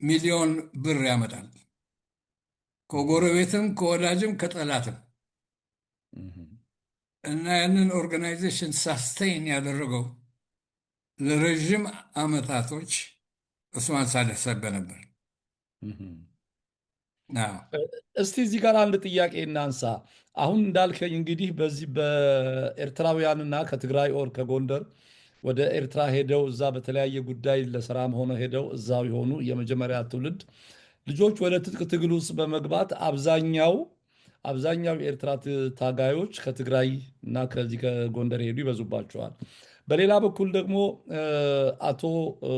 ሚሊዮን ብር ያመጣል፣ ከጎረቤትም ከወዳጅም ከጠላትም። እና ያንን ኦርጋናይዜሽን ሳስቴይን ያደረገው ለረዥም ዓመታቶች ዑስማን ሳልሕ ሰቤ ነበር። እስቲ እዚህ ጋር አንድ ጥያቄ እናንሳ። አሁን እንዳልከኝ እንግዲህ በዚህ በኤርትራውያንና ከትግራይ ኦር ከጎንደር ወደ ኤርትራ ሄደው እዛ በተለያየ ጉዳይ ለስራም ሆነ ሄደው እዛው የሆኑ የመጀመሪያ ትውልድ ልጆች ወደ ትጥቅ ትግል ውስጥ በመግባት አብዛኛው የኤርትራ ታጋዮች ከትግራይ እና ከዚህ ከጎንደር ሄዱ ይበዙባቸዋል። በሌላ በኩል ደግሞ አቶ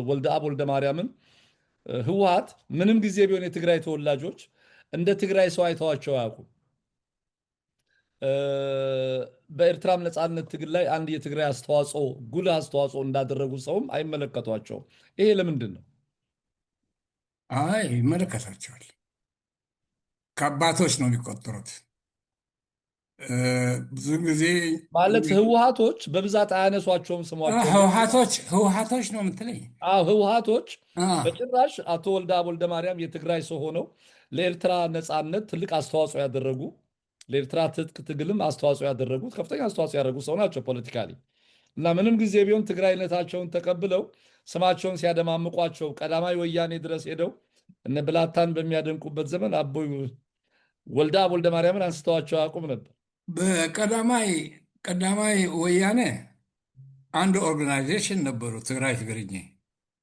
ወልደአብ ወልደ ማርያምን ህወሓት ምንም ጊዜ ቢሆን የትግራይ ተወላጆች እንደ ትግራይ ሰው አይተዋቸው አያውቁም። በኤርትራም ነፃነት ትግል ላይ አንድ የትግራይ አስተዋጽኦ ጉልህ አስተዋጽኦ እንዳደረጉ ሰውም አይመለከቷቸውም። ይሄ ለምንድን ነው? አይ ይመለከታቸዋል። ከአባቶች ነው የሚቆጠሩት። ብዙ ጊዜ ማለት ህወሓቶች በብዛት አያነሷቸውም ስሟቸው። ህወሓቶች ነው የምትለኝ? ህወሓቶች በጭራሽ አቶ ወልደአብ ወልደ ማርያም የትግራይ ሰው ሆነው ለኤርትራ ነፃነት ትልቅ አስተዋጽኦ ያደረጉ፣ ለኤርትራ ትጥቅ ትግልም አስተዋጽኦ ያደረጉት ከፍተኛ አስተዋጽኦ ያደረጉ ሰው ናቸው ፖለቲካሊ። እና ምንም ጊዜ ቢሆን ትግራይነታቸውን ተቀብለው ስማቸውን ሲያደማምቋቸው ቀዳማዊ ወያኔ ድረስ ሄደው እነ ብላታን በሚያደንቁበት ዘመን አቦይ ወልደአብ ወልደ ማርያምን አንስተዋቸው አያውቁም ነበር። በቀዳማዊ ወያኔ አንድ ኦርጋናይዜሽን ነበሩ፣ ትግራይ ትግርኝ።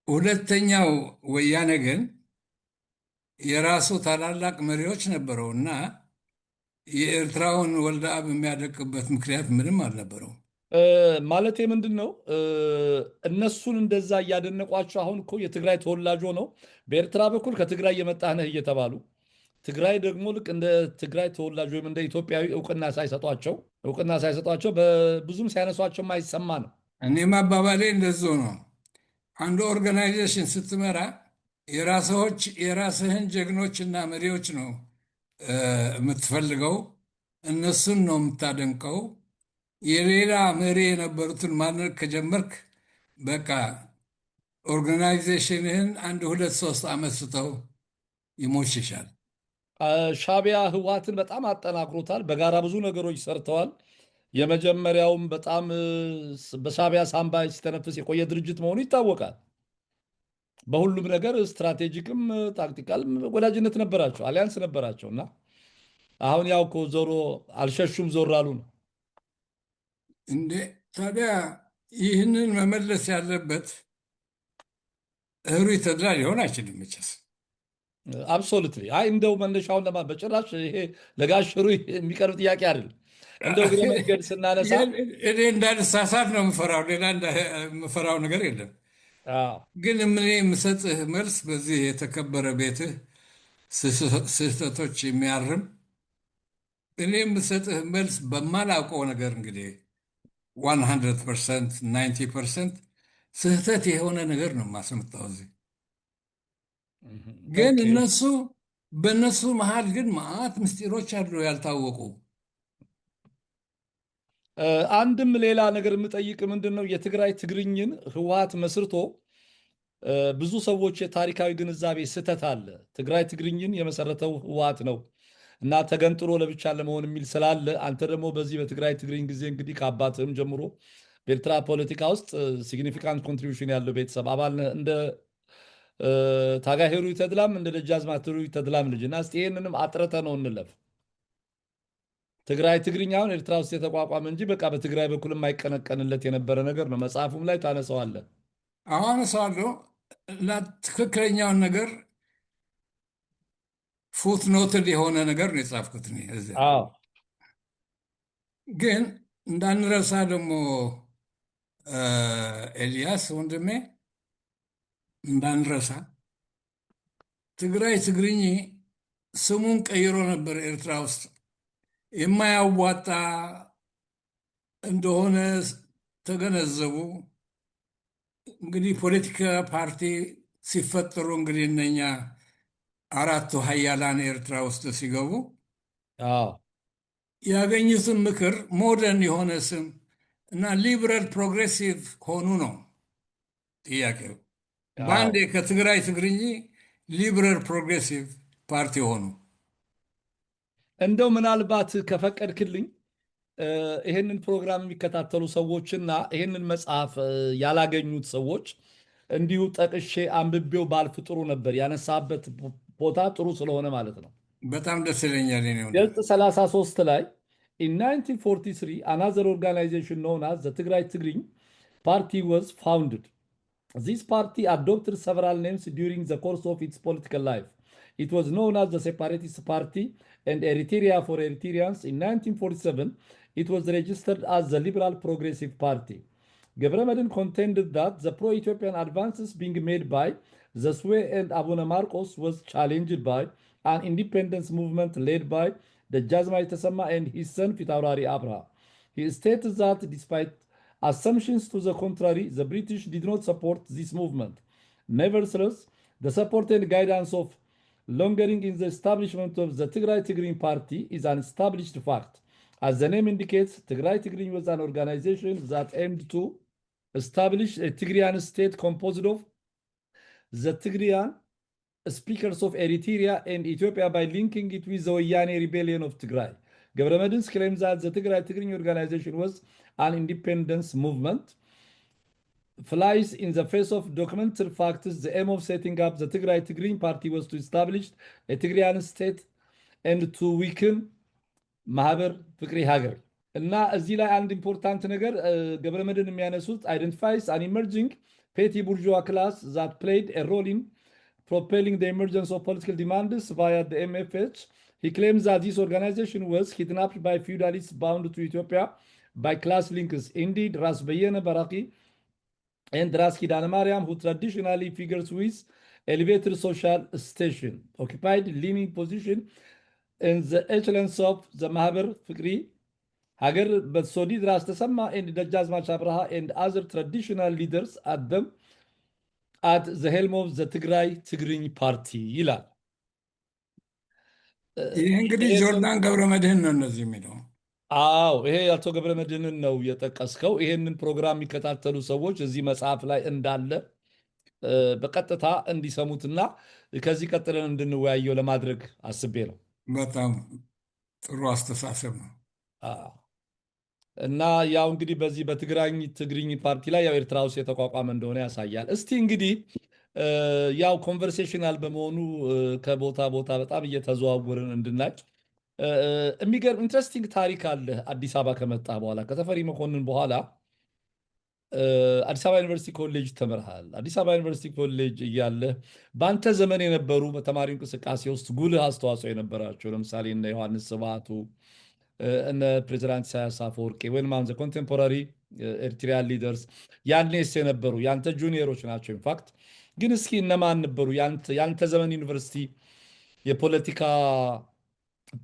ሁለተኛው ወያኔ ግን የራሱ ታላላቅ መሪዎች ነበረው እና የኤርትራውን ወልደአብ የሚያደቅበት ምክንያት ምንም አልነበረው። ማለቴ ምንድን ነው? እነሱን እንደዛ እያደነቋቸው አሁን እኮ የትግራይ ተወላጅ ሆነው በኤርትራ በኩል ከትግራይ የመጣህ ነህ እየተባሉ ትግራይ ደግሞ ልክ እንደ ትግራይ ተወላጅ ወይም እንደ ኢትዮጵያዊ እውቅና ሳይሰጧቸው በብዙም ሲያነሷቸው የማይሰማ ነው። እኔም አባባሌ እንደዚሁ ነው። አንዱ ኦርጋናይዜሽን ስትመራ የራስህን ጀግኖችና መሪዎች ነው የምትፈልገው፣ እነሱን ነው የምታደንቀው። የሌላ መሪ የነበሩትን ማድነቅ ከጀመርክ በቃ ኦርጋናይዜሽንህን 1 2 3 ዓመት ስተው ይሞሽሻል። ሻዕቢያ ህወሓትን በጣም አጠናክሮታል። በጋራ ብዙ ነገሮች ሰርተዋል። የመጀመሪያውም በጣም በሻዕቢያ ሳንባ ሲተነፍስ የቆየ ድርጅት መሆኑ ይታወቃል። በሁሉም ነገር ስትራቴጂክም ታክቲካልም ወዳጅነት ነበራቸው፣ አሊያንስ ነበራቸው እና አሁን ያው እኮ ዞሮ አልሸሹም ዞር አሉ ነው እንዴ። ታዲያ ይህንን መመለስ ያለበት ህሩይ ተድላ ሊሆን አይችልም መቼስ። አብሶሉትሊ። አይ እንደው መነሻውን በጭራሽ ይሄ ለጋሽ ህሩይ የሚቀርብ ጥያቄ አይደለም። እንደው እግረ መንገድ ስናነሳ እኔ እንዳልሳሳት ነው የምፈራው፣ ሌላ የምፈራው ነገር የለም። ግን እኔ የምሰጥህ መልስ በዚህ የተከበረ ቤትህ ስህተቶች የሚያርም እኔ የምሰጥህ መልስ በማላውቀው ነገር እንግዲህ 100% 90% ስህተት የሆነ ነገር ነው የማስመጣው እዚህ። ግን በእነሱ መሀል ግን መዓት ምስጢሮች አሉ ያልታወቁ። አንድም ሌላ ነገር የምጠይቅ ምንድን ነው የትግራይ ትግርኝን ህወሓት መስርቶ ብዙ ሰዎች የታሪካዊ ግንዛቤ ስህተት አለ። ትግራይ ትግርኝን የመሰረተው ህወሓት ነው እና ተገንጥሎ ለብቻ ለመሆን የሚል ስላለ አንተ ደግሞ በዚህ በትግራይ ትግርኝ ጊዜ እንግዲህ ከአባትህም ጀምሮ በኤርትራ ፖለቲካ ውስጥ ሲግኒፊካንት ኮንትሪቢሽን ያለው ቤተሰብ አባል ነህ። እንደ ታጋይ ሂሩይ ተድላም እንደ ደጃዝማች ሂሩይ ተድላም ልጅ እና እስቲ ይህንንም አጥርተ ነው እንለፍ። ትግራይ ትግርኛውን ኤርትራ ውስጥ የተቋቋመ እንጂ በቃ በትግራይ በኩል የማይቀነቀንለት የነበረ ነገር ነው። መጽሐፉም ላይ ታነሰዋለን። አሁን ሰዋለሁ ትክክለኛውን ነገር ፉት ኖትድ የሆነ ነገር ነው የጻፍኩት እኔ እዚያ። አዎ ግን እንዳንረሳ ደግሞ ኤልያስ ወንድሜ እንዳንረሳ ትግራይ ትግርኝ ስሙን ቀይሮ ነበር ኤርትራ ውስጥ የማያዋጣ እንደሆነ ተገነዘቡ። እንግዲህ ፖለቲካ ፓርቲ ሲፈጠሩ እንግዲህ እነኛ አራቱ ሀያላን ኤርትራ ውስጥ ሲገቡ አዎ ያገኙትን ምክር ሞደርን የሆነ ስም እና ሊበራል ፕሮግሬሲቭ ሆኑ ነው ጥያቄው። በአንዴ ከትግራይ ትግርኝ ሊበራል ፕሮግሬሲቭ ፓርቲ ሆኑ። እንደው ምናልባት ከፈቀድክልኝ ይህንን ፕሮግራም የሚከታተሉ ሰዎችና ይህንን መጽሐፍ ያላገኙት ሰዎች እንዲሁ ጠቅሼ አንብቤው ባልፍ ጥሩ ነበር። ያነሳበት ቦታ ጥሩ ስለሆነ ማለት ነው። በጣም ደስ ይለኛል። ገጽ 33 ላይ in 1943 another organization known as the Tigray Tigrinya Party was founded. This party adopted several names during the course of its political life. It was known as the Separatist Party and Eritrea for Eritreans. In 1947, it was registered as the Liberal Progressive Party. Gebremeddin contended that the pro-Ethiopian advances being made by the Sway and Abuna Marcos was challenged by an independence movement led by the Jazmai Tesema and his son Fitaurari Abraha. He stated that despite assumptions to the contrary, the British did not support this movement. Nevertheless, the support and guidance of longering in the establishment of the Tigray Tigrinya Party is an established fact. As the name indicates, Tigray Tigrinya was an organization that aimed to establish a Tigrayan state composed of the Tigrayan speakers of Eritrea and Ethiopia by linking it with the Wayane rebellion of Tigray. Gebremeddin claims that the Tigray Tigrinya organization was an independence movement. Flies in the face of documented facts. The aim of setting up the Tigray Tigrinya Party was to establish a Tigrayan state and to weaken ማህበር ፍቅሪ ሀገር እና እዚህ ላይ አንድ ኢምፖርታንት ነገር ገብረመድህን የሚያነሱት identifies an emerging petty bourgeois class that played a role in propelling the emergence of political demands via the MFH. He claims that this organization was kidnapped by feudalists bound to Ethiopia by class links. Indeed, Ras Beyene Baraki and Ras Kidane Mariam, who traditionally figures with elevated social station, occupied leading position in the echelons of the Mahaber Fikri, Hagar Batsodid Ras Tesema and Dajjazmach Abraha and other traditional leaders at the helm of the Tigray Tigrinya Party ይላል። ይህ እንግዲህ ጆርዳን ገብረመድህን ነው እነዚህ የሚለው። አዎ ይሄ አቶ ገብረመድህንን ነው የጠቀስከው። ይሄንን ፕሮግራም የሚከታተሉ ሰዎች እዚህ መጽሐፍ ላይ እንዳለ በቀጥታ እንዲሰሙትና ከዚህ ቀጥለን እንድንወያየው ለማድረግ አስቤ ነው። በጣም ጥሩ አስተሳሰብ ነው። እና ያው እንግዲህ በዚህ በትግራይ ትግርኝ ፓርቲ ላይ ያው ኤርትራ ውስጥ የተቋቋመ እንደሆነ ያሳያል። እስቲ እንግዲህ ያው ኮንቨርሴሽናል በመሆኑ ከቦታ ቦታ በጣም እየተዘዋወርን እንድናጭ የሚገርም ኢንትረስቲንግ ታሪክ አለ። አዲስ አበባ ከመጣ በኋላ ከተፈሪ መኮንን በኋላ አዲስ አበባ ዩኒቨርሲቲ ኮሌጅ ተምርሃል። አዲስ አበባ ዩኒቨርሲቲ ኮሌጅ እያለ በአንተ ዘመን የነበሩ በተማሪው እንቅስቃሴ ውስጥ ጉልህ አስተዋጽኦ የነበራቸው ለምሳሌ እነ ዮሐንስ ስብሃቱ እነ ፕሬዚዳንት ኢሳያስ አፈወርቂ ወይም አሁን ኮንቴምፖራሪ ኤርትሪያን ሊደርስ ያኔስ የነበሩ ያንተ ጁኒየሮች ናቸው። ኢንፋክት ግን እስኪ እነማን ነበሩ? ያንተ ዘመን ዩኒቨርሲቲ የፖለቲካ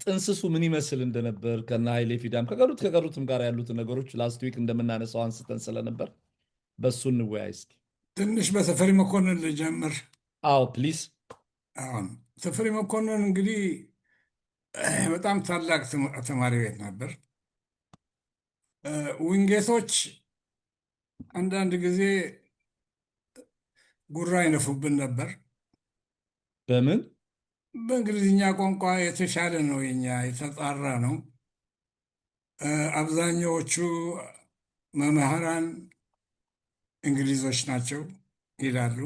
ጥንስሱ ምን ይመስል እንደነበር ከነ ኃይሌ ፊዳም ከቀሩትም ጋር ያሉትን ነገሮች ላስት ዊክ እንደምናነሳው አንስተን ስለነበር በሱ እንወያይ እስኪ። ትንሽ በተፈሪ መኮንን ልጀምር። አዎ ፕሊዝ። አሁን ተፈሪ መኮንን እንግዲህ በጣም ታላቅ ተማሪ ቤት ነበር። ዊንጌቶች አንዳንድ ጊዜ ጉራ ይነፉብን ነበር። በምን? በእንግሊዝኛ ቋንቋ የተሻለ ነው፣ የኛ የተጣራ ነው። አብዛኛዎቹ መምህራን እንግሊዞች ናቸው ይላሉ።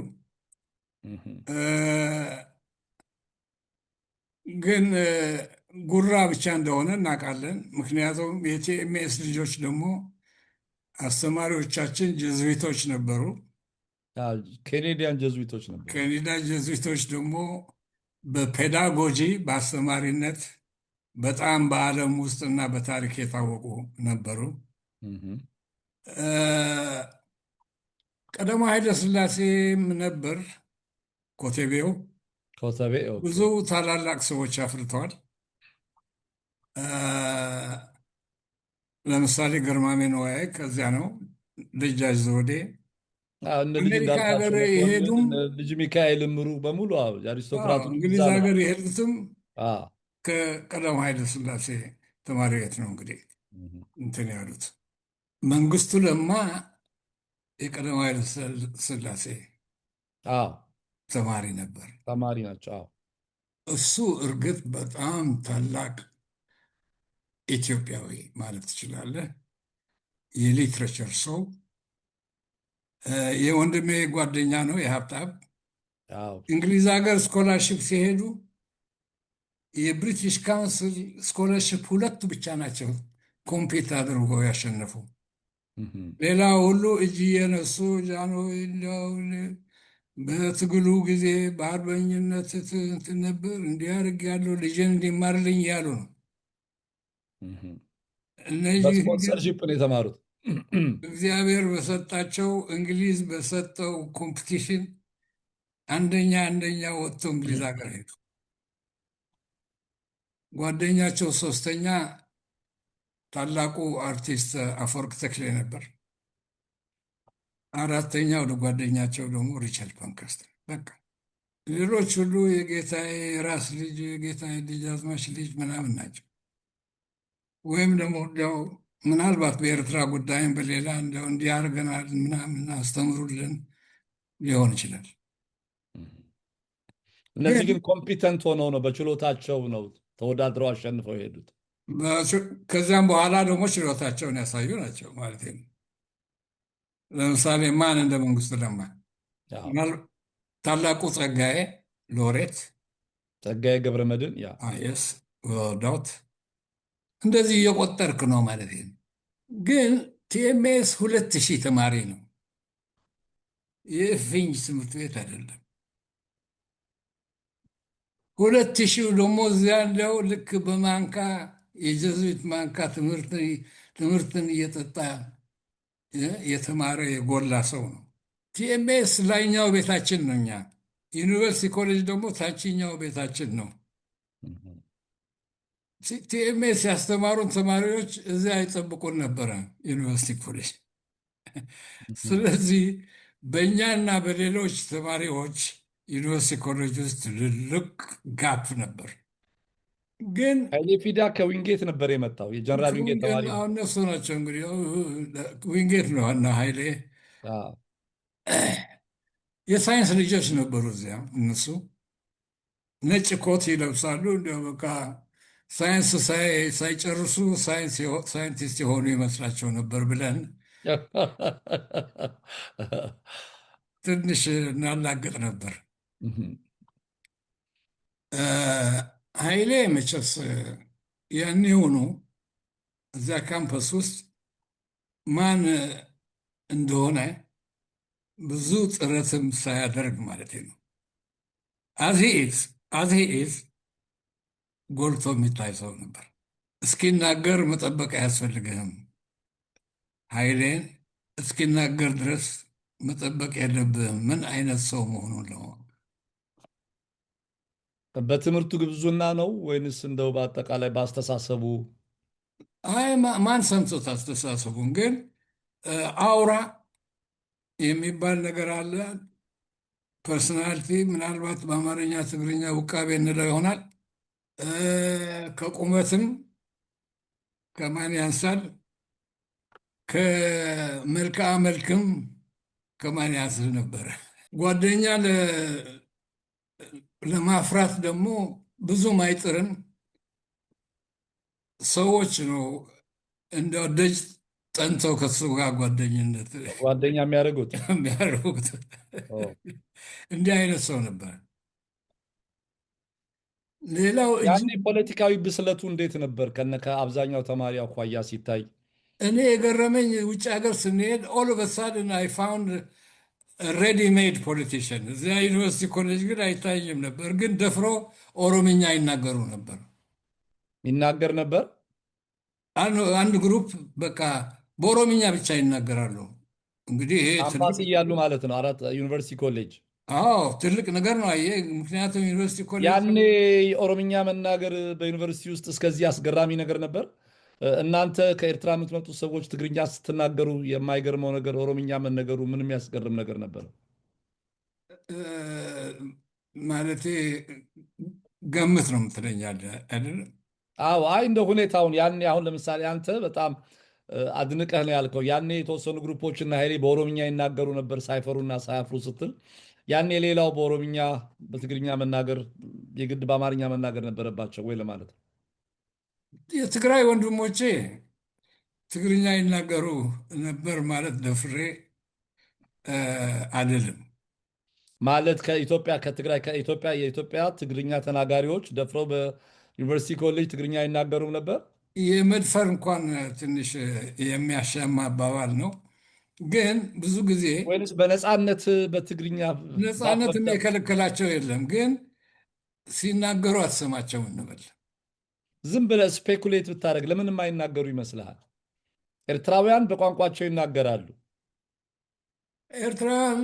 ግን ጉራ ብቻ እንደሆነ እናውቃለን። ምክንያቱም የቲኤምኤስ ልጆች ደግሞ አስተማሪዎቻችን ጀዝዊቶች ነበሩ። ኬኔዲያን ጀዝዊቶች ነበሩ። ኬኔዳ ጀዝዊቶች ደግሞ በፔዳጎጂ በአስተማሪነት በጣም በዓለም ውስጥና በታሪክ የታወቁ ነበሩ። ቀዳማዊ ኃይለ ሥላሴም ነበር ኮተቤው። ብዙ ታላላቅ ሰዎች አፍርተዋል። ለምሳሌ ግርማሜ ነዋይ ከዚያ ነው። ደጃች ዘውዴ አሜሪካ ሀገር የሄዱም ልጅ ሚካኤል እምሩ በሙሉ አሪስቶክራቱ እንግሊዝ ሀገር የሄዱትም ከቀዳማዊ ኃይለ ሥላሴ ተማሪ ቤት ነው እንግዲህ እንትን ያሉት። መንግስቱ ለማ የቀዳማዊ ኃይለ ሥላሴ ተማሪ ነበር። ተማሪ ናቸው። እሱ እርግጥ በጣም ታላቅ ኢትዮጵያዊ ማለት ትችላለህ። የሊትሬቸር ሰው የወንድሜ ጓደኛ ነው የሀብታም። እንግሊዝ ሀገር ስኮላርሽፕ ሲሄዱ የብሪቲሽ ካውንስል ስኮላርሽፕ ሁለቱ ብቻ ናቸው ኮምፒት አድርጎ ያሸነፉ። ሌላ ሁሉ እጅ እየነሱ በትግሉ ጊዜ በአርበኝነት እንትን ነበር እንዲያርግ ያለው ልጅን እንዲማርልኝ እያሉ ነው። እነዚህ በስፖንሰርሺፕ ነው የተማሩት። እግዚአብሔር በሰጣቸው እንግሊዝ በሰጠው ኮምፒቲሽን አንደኛ ወጥቶ እንግሊዝ ሀገር ሄዱ። ጓደኛቸው ሶስተኛ ታላቁ አርቲስት አፈወርቅ ተክሌ ነበር። አራተኛው ለጓደኛቸው ደግሞ ሪቻርድ ፓንክረስት። በቃ ሌሎች ሁሉ የጌታዬ ራስ ልጅ የጌታዬ ልጅ አዝማች ልጅ ምናምን ናቸው። ወይም ደግሞ እንዲያው ምናልባት በኤርትራ ጉዳይም በሌላ እንዲያው እንዲያርገናል ምናምን አስተምሩልን ሊሆን ይችላል። እነዚህ ግን ኮምፒተንት ሆነው ነው በችሎታቸው ነው ተወዳድረው አሸንፈው የሄዱት። ከዚያም በኋላ ደግሞ ችሎታቸውን ያሳዩ ናቸው ማለት ነው። ለምሳሌ ማን እንደ መንግስቱ ለማ፣ ታላቁ ጸጋዬ ሎሬት፣ ጸጋዬ ገብረ መድኅን ስ ዳውት እንደዚህ እየቆጠርክ ነው ማለት ነው። ግን ቲኤምኤስ 2000 ተማሪ ነው። የእፍኝ ትምህርት ቤት አይደለም። 2000 ደግሞ እዚያ እንዲያው ልክ በማንካ የጀዙዊት ማንካ ትምህርትን እየጠጣ የተማረ የጎላ ሰው ነው። ቲኤምኤስ ላይኛው ቤታችን ነው። እኛ ዩኒቨርሲቲ ኮሌጅ ደግሞ ታችኛው ቤታችን ነው። ቲኤምኤስ ያስተማሩን ተማሪዎች እዚያ አይጠብቁን ነበረ ዩኒቨርሲቲ ኮሌጅ። ስለዚህ በእኛና በሌሎች ተማሪዎች ዩኒቨርሲቲ ኮሌጅ ውስጥ ትልቅ ጋፕ ነበር። ግን ኃይሌ ፊዳ ከዊንጌት ነበር የመጣው የጀነራል ዊንጌት ተማሪ። እነሱ ናቸው እንግዲህ ዊንጌት ነው እና ኃይሌ የሳይንስ ልጆች ነበሩ እዚያ። እነሱ ነጭ ኮት ይለብሳሉ። እንዲያው በቃ ሳይንስ ሳይጨርሱ ሳይንቲስት የሆኑ ይመስላቸው ነበር ብለን ትንሽ እናላግጥ ነበር። ኃይሌ መቼስ ያኔ ሆኖ እዚያ ካምፐስ ውስጥ ማን እንደሆነ ብዙ ጥረትም ሳያደርግ ማለት ነው አዝኢዝ ጎልቶ የሚታይ ሰው ነበር። እስኪናገር መጠበቅ አያስፈልግህም። ኃይሌን እስኪናገር ድረስ መጠበቅ የለብህም ምን አይነት ሰው መሆኑን ለማወቅ። በትምህርቱ ግብዙና ነው ወይንስ እንደው በአጠቃላይ በአስተሳሰቡ? አይ ማን ሰምቶት አስተሳሰቡን። ግን አውራ የሚባል ነገር አለ። ፐርሶናሊቲ ምናልባት በአማርኛ ትግርኛ ውቃቤ እንለው ይሆናል። ከቁመትም ከማን ያንሳል፣ ከመልክዓ መልክም ከማን ያንስል ነበረ። ጓደኛ ለማፍራት ደግሞ ብዙም አይጥርም። ሰዎች ነው እንደ ደጅ ጸንተው ከሱ ጋር ጓደኝነት ጓደኛ የሚያደርጉት? የሚያደርጉት ኦ። እንዲህ አይነት ሰው ነበር። ሌላው ያኔ ፖለቲካዊ ብስለቱ እንዴት ነበር ከአብዛኛው ተማሪ አኳያ ሲታይ? እኔ የገረመኝ ውጭ ሀገር ስንሄድ ኦል ኦፍ ሳድን አይ ፋውንድ ሬዲ ሜድ ፖለቲሽን። እዚያ ዩኒቨርሲቲ ኮሌጅ ግን አይታይም ነበር፣ ግን ደፍሮ ኦሮምኛ ይናገሩ ነበር። ይናገር ነበር። አንድ ግሩፕ በቃ በኦሮምኛ ብቻ ይናገራሉ። እንግዲህ ይሄ ካምፓስ ትልቅ እያሉ ማለት ነው፣ አራት ዩኒቨርሲቲ ኮሌጅ። አዎ ትልቅ ነገር ነው። አየህ፣ ምክንያቱም ዩኒቨርሲቲ ኮሌጅ ያኔ ኦሮምኛ መናገር በዩኒቨርሲቲ ውስጥ እስከዚህ አስገራሚ ነገር ነበር። እናንተ ከኤርትራ የምትመጡ ሰዎች ትግርኛ ስትናገሩ የማይገርመው ነገር ኦሮምኛ መነገሩ ምን የሚያስገርም ነገር ነበር? ማለቴ ገምት ነው የምትለኛለህ አይደል? አዎ፣ አይ እንደ ሁኔታውን ያኔ አሁን ለምሳሌ አንተ በጣም አድንቀህ ነው ያልከው። ያኔ የተወሰኑ ግሩፖችና ኃይሌ በኦሮምኛ ይናገሩ ነበር ሳይፈሩና ሳያፍሩ ስትል፣ ያኔ ሌላው በኦሮምኛ በትግርኛ መናገር የግድ በአማርኛ መናገር ነበረባቸው ወይ ለማለት ነው። የትግራይ ወንድሞቼ ትግርኛ ይናገሩ ነበር ማለት ደፍሬ አልልም። ማለት ከኢትዮጵያ ከትግራይ ከኢትዮጵያ የኢትዮጵያ ትግርኛ ተናጋሪዎች ደፍረው በዩኒቨርሲቲ ኮሌጅ ትግርኛ አይናገሩም ነበር? የመድፈር እንኳን ትንሽ የሚያሻማ አባባል ነው። ግን ብዙ ጊዜ ወይንስ በነፃነት በትግርኛ ነፃነት የከለከላቸው የለም። ግን ሲናገሩ አትሰማቸው እንበል። ዝም ብለህ ስፔኩሌት ብታደርግ ለምን የማይናገሩ ይመስልሃል? ኤርትራውያን በቋንቋቸው ይናገራሉ። ኤርትራውያን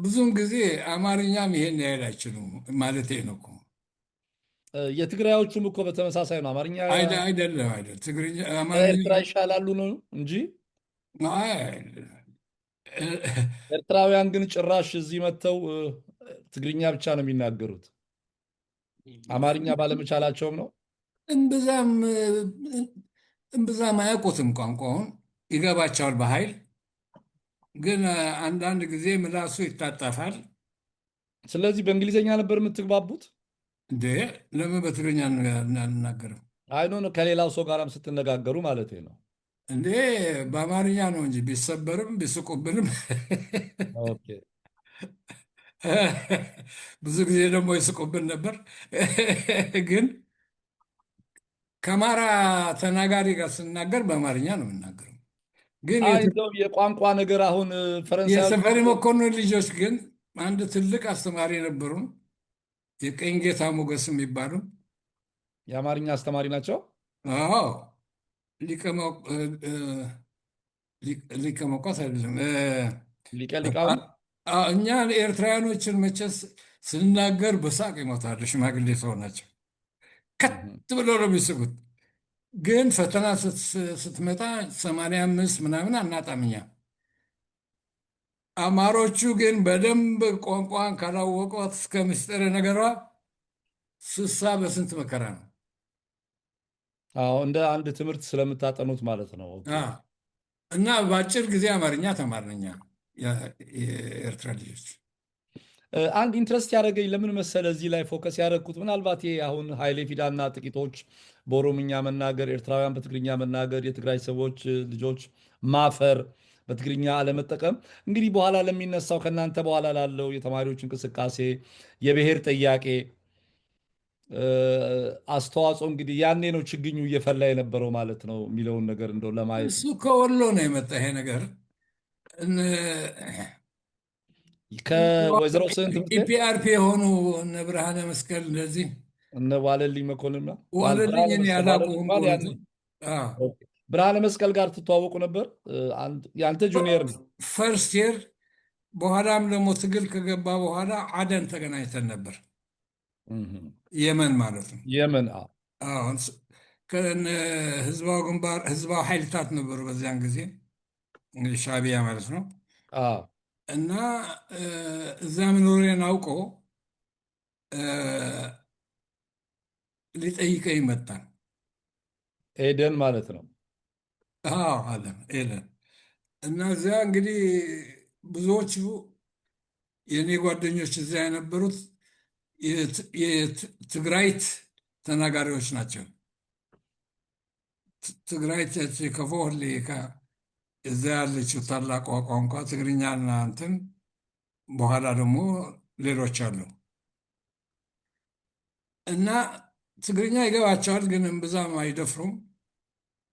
ብዙውን ጊዜ አማርኛም ይሄን ያህል አይችሉም ማለቴ ነው እኮ። የትግራዮቹም እኮ በተመሳሳይ ነው። አማርኛ አይደለም ትግርኛ አማርኛ ኤርትራ ይሻላሉ ነው እንጂ አይ፣ ኤርትራውያን ግን ጭራሽ እዚህ መጥተው ትግርኛ ብቻ ነው የሚናገሩት። አማርኛ ባለመቻላቸውም ነው። እምብዛም እምብዛም አያውቁትም። ቋንቋውን ይገባቸዋል በኃይል ግን አንዳንድ ጊዜ ምላሱ ይታጠፋል። ስለዚህ በእንግሊዝኛ ነበር የምትግባቡት እንዴ? ለምን በትግርኛ እናናገርም? አይኖ ነው ከሌላው ሰው ጋርም ስትነጋገሩ ማለት ነው እንዴ? በአማርኛ ነው እንጂ ቢሰበርም ቢስቁብንም ኦኬ። ብዙ ጊዜ ደግሞ ይስቁብን ነበር። ግን ከአማራ ተናጋሪ ጋር ስናገር በአማርኛ ነው የምናገረው። ግን እንደው የቋንቋ ነገር አሁን ፈረንሳይ የሰፈሪ መኮንን ልጆች ግን አንድ ትልቅ አስተማሪ ነበሩ፣ የቀኝ ጌታ ሞገስ የሚባሉ የአማርኛ አስተማሪ ናቸው። አዎ ሊቀ መኳስ አይደለም፣ ሊቀ ሊቃውንት። እኛ ኤርትራውያኖችን መቼስ ስንናገር በሳቅ ይሞታሉ። ሽማግሌ ሰው ናቸው፣ ከት ብሎ ነው የሚስጉት። ግን ፈተና ስትመጣ 85 ምናምን አናጣምኛ። አማሮቹ ግን በደንብ ቋንቋን ካላወቋት እስከ ምስጢር ነገሯ 60 በስንት መከራ ነው። አዎ እንደ አንድ ትምህርት ስለምታጠኑት ማለት ነው። እና በአጭር ጊዜ አማርኛ ተማርነኛ የኤርትራ ልጆች። አንድ ኢንትረስት ያደረገኝ ለምን መሰለ እዚህ ላይ ፎከስ ያደረግኩት ምናልባት ይሄ አሁን ኃይሌ ፊዳና ጥቂቶች በኦሮምኛ መናገር፣ ኤርትራውያን በትግርኛ መናገር፣ የትግራይ ሰዎች ልጆች ማፈር፣ በትግርኛ አለመጠቀም እንግዲህ በኋላ ለሚነሳው ከእናንተ በኋላ ላለው የተማሪዎች እንቅስቃሴ የብሔር ጥያቄ አስተዋጽኦ እንግዲህ ያኔ ነው ችግኙ እየፈላ የነበረው ማለት ነው የሚለውን ነገር እንደው ለማየት እሱ ከወሎ ነው የመጣ ይሄ ነገር። ከወይዘሮ ስህን ትምህርት ቤት ኢፒአርፒ የሆኑ እነ ብርሃነ መስቀል እንደዚህ እነ ዋለልኝ መኮንን ዋለልኝ እኔ አላውቀውም። ብርሃነ መስቀል ጋር ትተዋወቁ ነበር? የአንተ ጁኒየር ነው። ፈርስት የር በኋላም ደግሞ ትግል ከገባ በኋላ አደን ተገናኝተን ነበር። የመን ማለት ነው። የመን ህዝባዊ ግንባር ህዝባዊ ኃይልታት ነበሩ በዚያን ጊዜ ሻዕቢያ ማለት ነው። እና እዛ መኖሬን አውቆ ሊጠይቀኝ መጣ። ኤደን ማለት ነው። አለ ኤደን። እና እዚያ እንግዲህ ብዙዎቹ የእኔ ጓደኞች እዚያ የነበሩት የትግራይት ተናጋሪዎች ናቸው። ትግራይት ከፎህሊ እዛ ያለችው ታላቋ ቋንቋ ትግርኛና እንትን በኋላ ደግሞ ሌሎች አሉ እና ትግርኛ ይገባቸዋል፣ ግን እምብዛም አይደፍሩም።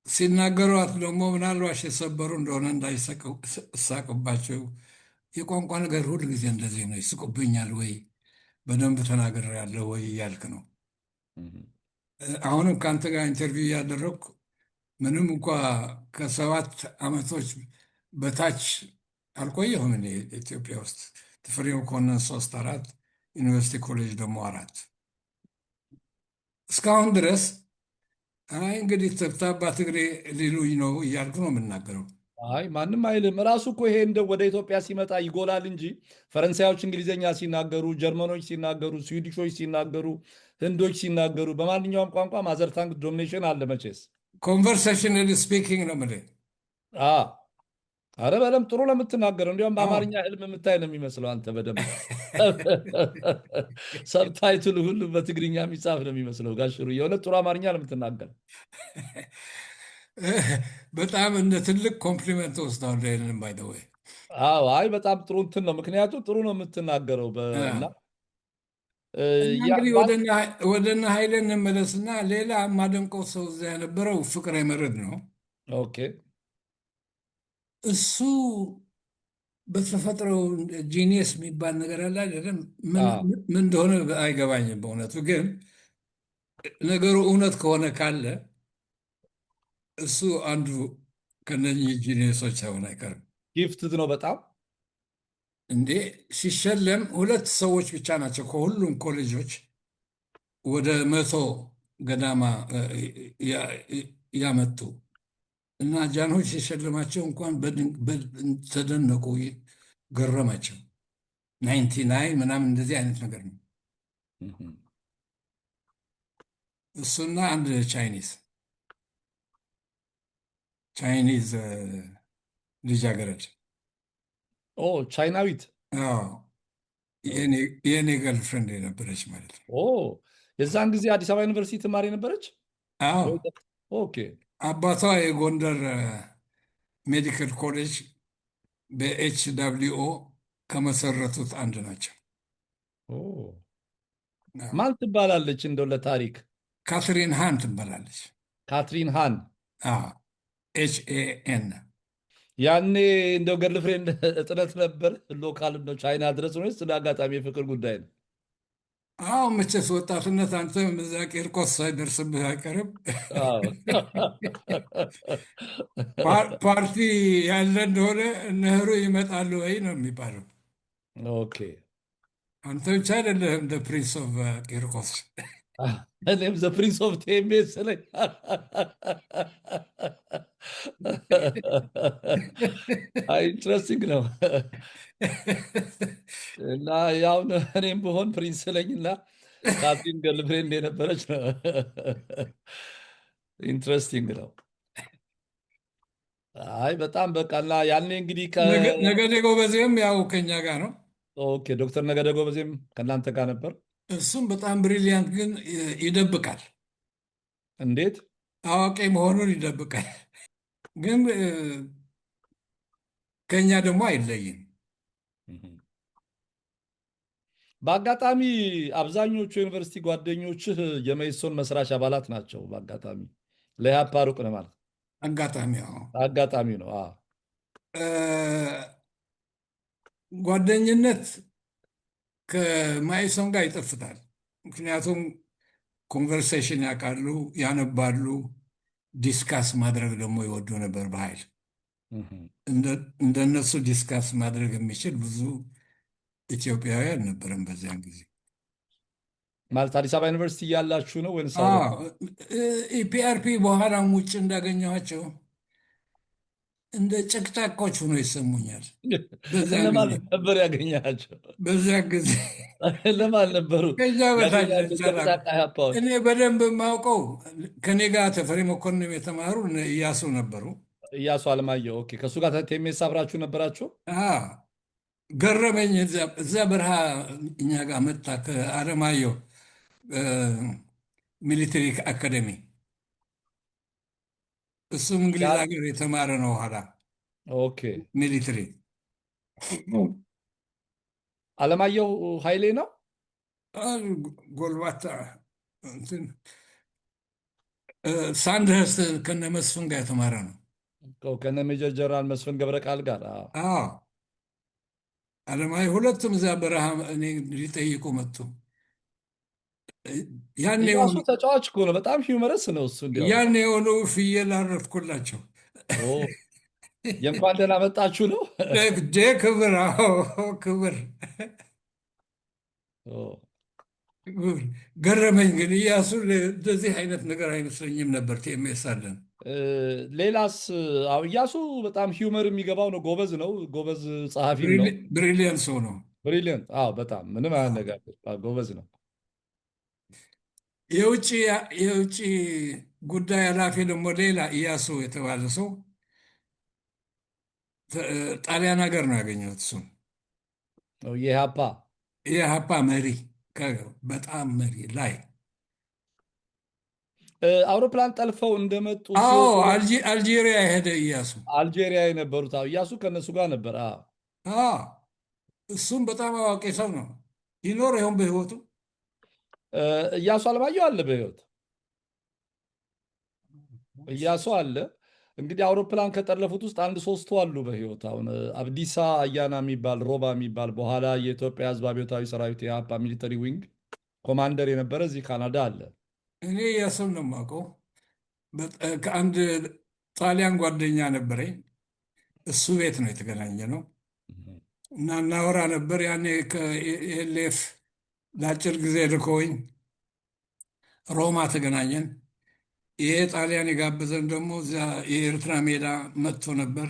ሲናገሯት ደግሞ ምናልባሽ የሰበሩ እንደሆነ እንዳይሳቅባቸው የቋንቋ ነገር ሁል ጊዜ እንደዚህ ነው። ይስቁብኛል ወይ በደንብ ተናግሬያለሁ ወይ እያልክ ነው። አሁንም ከአንተ ጋር ኢንተርቪው እያደረግኩ ምንም እንኳ ከሰባት ዓመቶች በታች አልቆየሁም እኔ ኢትዮጵያ ውስጥ ተፈሪ መኮንን 3 4 ዩኒቨርሲቲ ኮሌጅ ደግሞ 4 እስካሁን ድረስ አይ እንግዲህ ተብታባ ትግሬ ሊሉኝ ነው እያልኩ ነው የምናገረው። አይ ማንም አይልም። ራሱ እኮ ይሄ እንደው ወደ ኢትዮጵያ ሲመጣ ይጎላል እንጂ ፈረንሳዮች እንግሊዝኛ ሲናገሩ፣ ጀርመኖች ሲናገሩ፣ ስዊዲሾች ሲናገሩ፣ ህንዶች ሲናገሩ በማንኛውም ቋንቋ ማዘርታንግ ዶሚኔሽን አለ መቼስ። ኮንቨርሴሽናል ስፒኪንግ ነው የምልህ። አ አረ በደምብ ጥሩ ነው የምትናገረው። እንዲያውም አዎ። በአማርኛ ህልም የምታይ ነው የሚመስለው አንተ በደምብ ሰብታይትሉ ሁሉ በትግርኛ የሚጻፍ ነው የሚመስለው። ጋሽሩ የሆነ ጥሩ አማርኛ ነው የምትናገረው። በጣም እንደ ትልቅ ኮምፕሊመንት ወስደዋለሁ ይህንን ባይ ዘ ወይ። አዎ አይ በጣም ጥሩ እንትን ነው፣ ምክንያቱም ጥሩ ነው የምትናገረው እና እና እንግዲህ ወደነ ኃይሌ እንመለስና ሌላ የማደንቀው ሰው እዛ የነበረው ፍቅሬ መርዕድ ነው። ኦኬ እሱ በተፈጥሮ ጂኒየስ የሚባል ነገር አለ አይደለም። ምን አዎ ምን እንደሆነ አይገባኝም በእውነቱ። ግን ነገሩ እውነት ከሆነ ካለ እሱ አንዱ ከነኚህ ጂኒየሶች ሳይሆን አይቀርም። ጊፍትድ ነው በጣም እንዴ ሲሸለም 2 ሰዎች ብቻ ናቸው ከሁሉም ኮሌጆች ወደ 100 ገዳማ ያመጡ እና ጃንሆይ ሲሸልማቸው እንኳን ተደነቁ፣ ገረማቸው። 99 ምናምን እንደዚህ አይነት ነገር ነው። እሱና አንድ ቻይኒዝ ልጃገረድ ኦ ቻይናዊት የእኔ ገርልፍሬንድ የነበረች ማለት ነው። ኦ የዛን ጊዜ አዲስ አበባ ዩኒቨርሲቲ ተማሪ ነበረች። አዎ ኦኬ አባቷ የጎንደር ሜዲካል ኮሌጅ በኤች ደብሊው ኦ ከመሰረቱት አንድ ናቸው። ኦ ማን ትባላለች እንደው ለታሪክ? ካትሪን ሃን ትባላለች። ካትሪን ሃን HAN። ያኔ እንደው ገርልፍሬንድ እጥረት ነበር ሎካል ነው ቻይና ድረስ ነው ስለ አጋጣሚ የፍቅር ጉዳይ ነው? አዎ መቼስ ወጣትነት አንተ እዛ ቂርቆስ ሳይደርስብህ አይቀርም። አዎ ፓርቲ ያለ እንደሆነ ነህሩ ይመጣሉ ወይ ነው የሚባለው። ኦኬ አንተ ብቻ አይደለህም እንደ ፕሪንስ ኦፍ ቂርቆስ። እኔም ዘ ፕሪንስ ኦፍ ቴምቤስ ስለኝ ኢንትረስቲንግ ነው። እና ያው እኔም ብሆን ፕሪንስ ስለኝና ካትሪን ገርልፍሬንድ የነበረች ነው። ኢንትረስቲንግ ነው። አይ በጣም በቃ እና ያኔ እንግዲህ ነገደ ጎበዜም ያው ከኛ ጋር ነው። ኦኬ ዶክተር ነገደ ጎበዜም ከእናንተ ጋር ነበር። እሱም በጣም ብሪሊያንት ግን ይደብቃል። እንዴት? አዋቂ መሆኑን ይደብቃል፣ ግን ከኛ ደግሞ አይለይም። በአጋጣሚ አብዛኞቹ ዩኒቨርሲቲ ጓደኞችህ የመኢሶን መስራች አባላት ናቸው። በአጋጣሚ ለኢህአፓ ሩቅ ነው ማለት አጋጣሚ አጋጣሚ ነው። ጓደኝነት ከመኢሶን ጋር ይጠፍታል። ምክንያቱም ኮንቨርሴሽን ያውቃሉ፣ ያነባሉ፣ ዲስካስ ማድረግ ደግሞ ይወዱ ነበር በኃይል። እንደነሱ ዲስካስ ማድረግ የሚችል ብዙ ኢትዮጵያዊ አልነበረም በዚያን ጊዜ። ማለት አዲስ አበባ ዩኒቨርሲቲ እያላችሁ ነው ወይንስ? ኢፒአርፒ በኋላም ውጭ እንዳገኘኋቸው እንደ ጨቅጫቆች ሆኖ ይሰሙኛል። ለማን ነበር ያገኛቸው? በዚያ ጊዜ ለማን ነበሩ? ከኛ በታች እኔ በደንብ የማውቀው ከኔ ጋር ተፈሪ መኮንን የተማሩ እያሱ ነበሩ። እያሱ አለማየሁ። ኦኬ ከእሱ ጋር ቴሜስ አብራችሁ ነበራችሁ? ገረመኝ። እዚያ በረሃ እኛ ጋር መጣ ከአለማየሁ ሚሊተሪ አካደሚ። እሱም እንግሊዝ ሀገር የተማረ ነው ኋላ ኦኬ። ሚሊትሪ አለማየሁ ኃይሌ ነው። ጎልባታ እንትን ሳንድህርስት ከነ መስፍን ጋር የተማረ ነው። ከነ ሜጀር ጀነራል መስፍን ገብረ ቃል ጋር። አዎ። አዎ አለማዊ ሁለቱም እዚያ በረሃ እኔ ሊጠይቁ መጡ። ያን እያሱ የሆኑ ተጫዋች እኮ ነው። በጣም ሂውመረስ ነው እሱ። እንዲያውም ያን የሆኑ ፍየል አረድኩላቸው። ኦ የእንኳን ደህና መጣችሁ ነው። ክብር፣ አዎ ክብር ኦ ክብር። ገረመኝ ግን እያሱ እንደዚህ አይነት ነገር አይመስለኝም ነበር። ቲኤምኤስ አለን። ሌላስ? አዎ እያሱ በጣም ሂውመር የሚገባው ነው። ጎበዝ ነው። ጎበዝ ጸሐፊም ነው። ብሪሊየንት ሰው ነው። ብሪሊየንት። አዎ በጣም ምንም አያነጋግር። ጎበዝ ነው። የውጭ ጉዳይ ኃላፊ ደግሞ ሌላ እያሱ የተባለ ሰው ጣሊያን ሀገር ነው ያገኘሁት። እሱም የኢሃፓ የኢሃፓ መሪ፣ በጣም መሪ ላይ አውሮፕላን ጠልፈው እንደመጡ አዎ ሲወጡ አልጄሪያ የሄደ እያሱ አልጄሪያ የነበሩት እያሱ ከእነሱ ጋር ነበር። እሱም በጣም አዋቂ ሰው ነው። ይኖር ይሆን በህይወቱ? እያሱ አለማየሁ አለ በህይወት። እያሱ አለ። እንግዲህ አውሮፕላን ከጠለፉት ውስጥ አንድ ሶስቱ አሉ በህይወት። አሁን አብዲሳ አያና የሚባል ሮባ የሚባል በኋላ የኢትዮጵያ ህዝብ አብዮታዊ ሰራዊት የኢሃፓ ሚሊተሪ ዊንግ ኮማንደር የነበረ እዚህ ካናዳ አለ። እኔ እያሱን ነው የማውቀው። ከአንድ ጣሊያን ጓደኛ ነበረኝ። እሱ ቤት ነው የተገናኘ ነው እና እናወራ ነበር። ያኔ ከኤልኤፍ ለአጭር ጊዜ ልኮኝ ሮማ ተገናኘን። ይሄ ጣሊያን የጋበዘን ደግሞ እዚያ የኤርትራ ሜዳ መጥቶ ነበር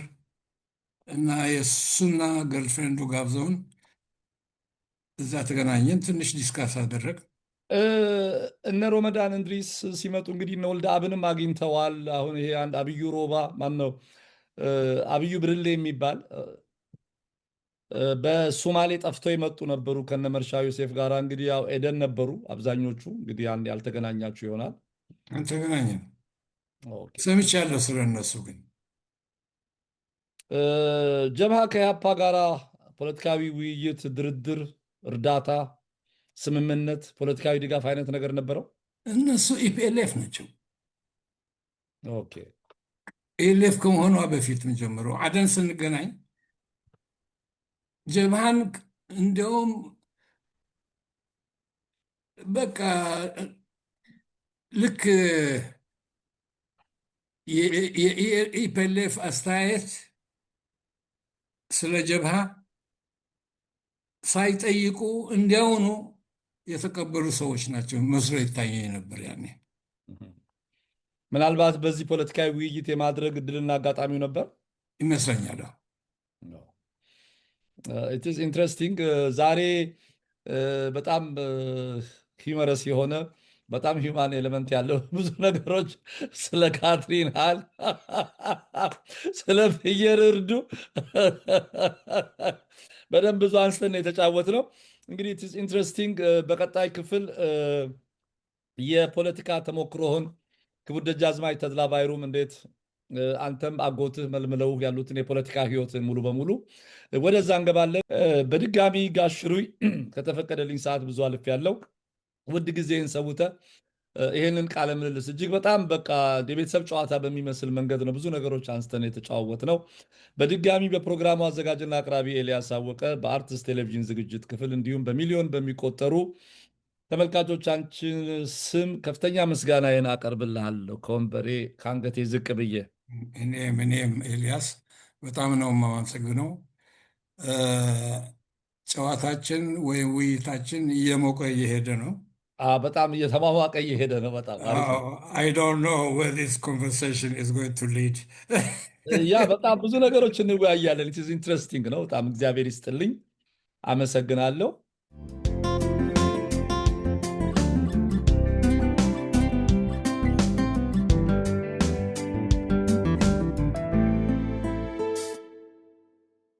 እና የእሱና ገርልፍሬንዱ ጋብዘውን እዛ ተገናኘን። ትንሽ ዲስካስ አደረግ። እነ ሮመዳን እንድሪስ ሲመጡ እንግዲህ እነ ወልደ አብንም አግኝተዋል። አሁን ይሄ አንድ አብዩ ሮባ ማን ነው? አብዩ ብርሌ የሚባል በሶማሌ ጠፍተው የመጡ ነበሩ ከነ መርሻ ዮሴፍ ጋር። እንግዲህ ያው ኤደን ነበሩ አብዛኞቹ። እንግዲህ አንድ ያልተገናኛችሁ ይሆናል። አልተገናኘን። ሰምቻለሁ ስለ እነሱ ግን። ጀብሃ ከኢሃፓ ጋር ፖለቲካዊ ውይይት፣ ድርድር፣ እርዳታ፣ ስምምነት፣ ፖለቲካዊ ድጋፍ አይነት ነገር ነበረው። እነሱ ኢፒኤልኤፍ ናቸው። ኦኬ ኢፒኤልኤፍ ከመሆኗ በፊት ጀምሮ አደን ስንገናኝ ጀብሃን እንዲያውም በቃ ልክ የኢፒኤልኤፍ አስተያየት ስለ ጀብሃ ሳይጠይቁ እንዲያውኑ የተቀበሉ ሰዎች ናቸው መስሎ ይታየኝ ነበር ያኔ። ምናልባት በዚህ ፖለቲካዊ ውይይት የማድረግ እድልና አጋጣሚው ነበር ይመስለኛል። ኢትስ ኢንትረስቲንግ። ዛሬ በጣም ሂመረስ የሆነ በጣም ሂውማን ኤሌመንት ያለው ብዙ ነገሮች ስለ ካትሪንሃል ስለ ፍየል እርዱ በደንብ ብዙ አንስተን የተጫወት ነው። እንግዲህ ኢትስ ኢንትረስቲንግ። በቀጣይ ክፍል የፖለቲካ ተሞክሮህን ክቡር ደጃዝማች ተድላ ባይሩም እንዴት አንተም አጎትህ መልምለው ያሉትን የፖለቲካ ህይወትን ሙሉ በሙሉ ወደዛ እንገባለን። በድጋሚ ጋሽሩይ ከተፈቀደልኝ ሰዓት ብዙ አልፍ ያለው ውድ ጊዜህን ሰውተህ ይህንን ቃለ ምልልስ እጅግ በጣም በቃ የቤተሰብ ጨዋታ በሚመስል መንገድ ነው ብዙ ነገሮች አንስተን የተጫወት ነው። በድጋሚ በፕሮግራሙ አዘጋጅና አቅራቢ ኤልያስ አወቀ በአርትስ ቴሌቪዥን ዝግጅት ክፍል እንዲሁም በሚሊዮን በሚቆጠሩ ተመልካቾቻችን ስም ከፍተኛ ምስጋናዬን አቀርብልሃለሁ ከወንበሬ ከአንገቴ ዝቅ ብዬ። እኔም ኤልያስ በጣም ነው የማመሰግነው። ጨዋታችን ወይም ውይይታችን እየሞቀ እየሄደ ነው። በጣም እየተሟሟቀ እየሄደ ነው። በጣም I don't know where this conversation is going to lead. ያ በጣም ብዙ ነገሮች እንወያያለን። ኢትስ ኢንትረስቲንግ ነው። በጣም እግዚአብሔር ይስጥልኝ። አመሰግናለሁ።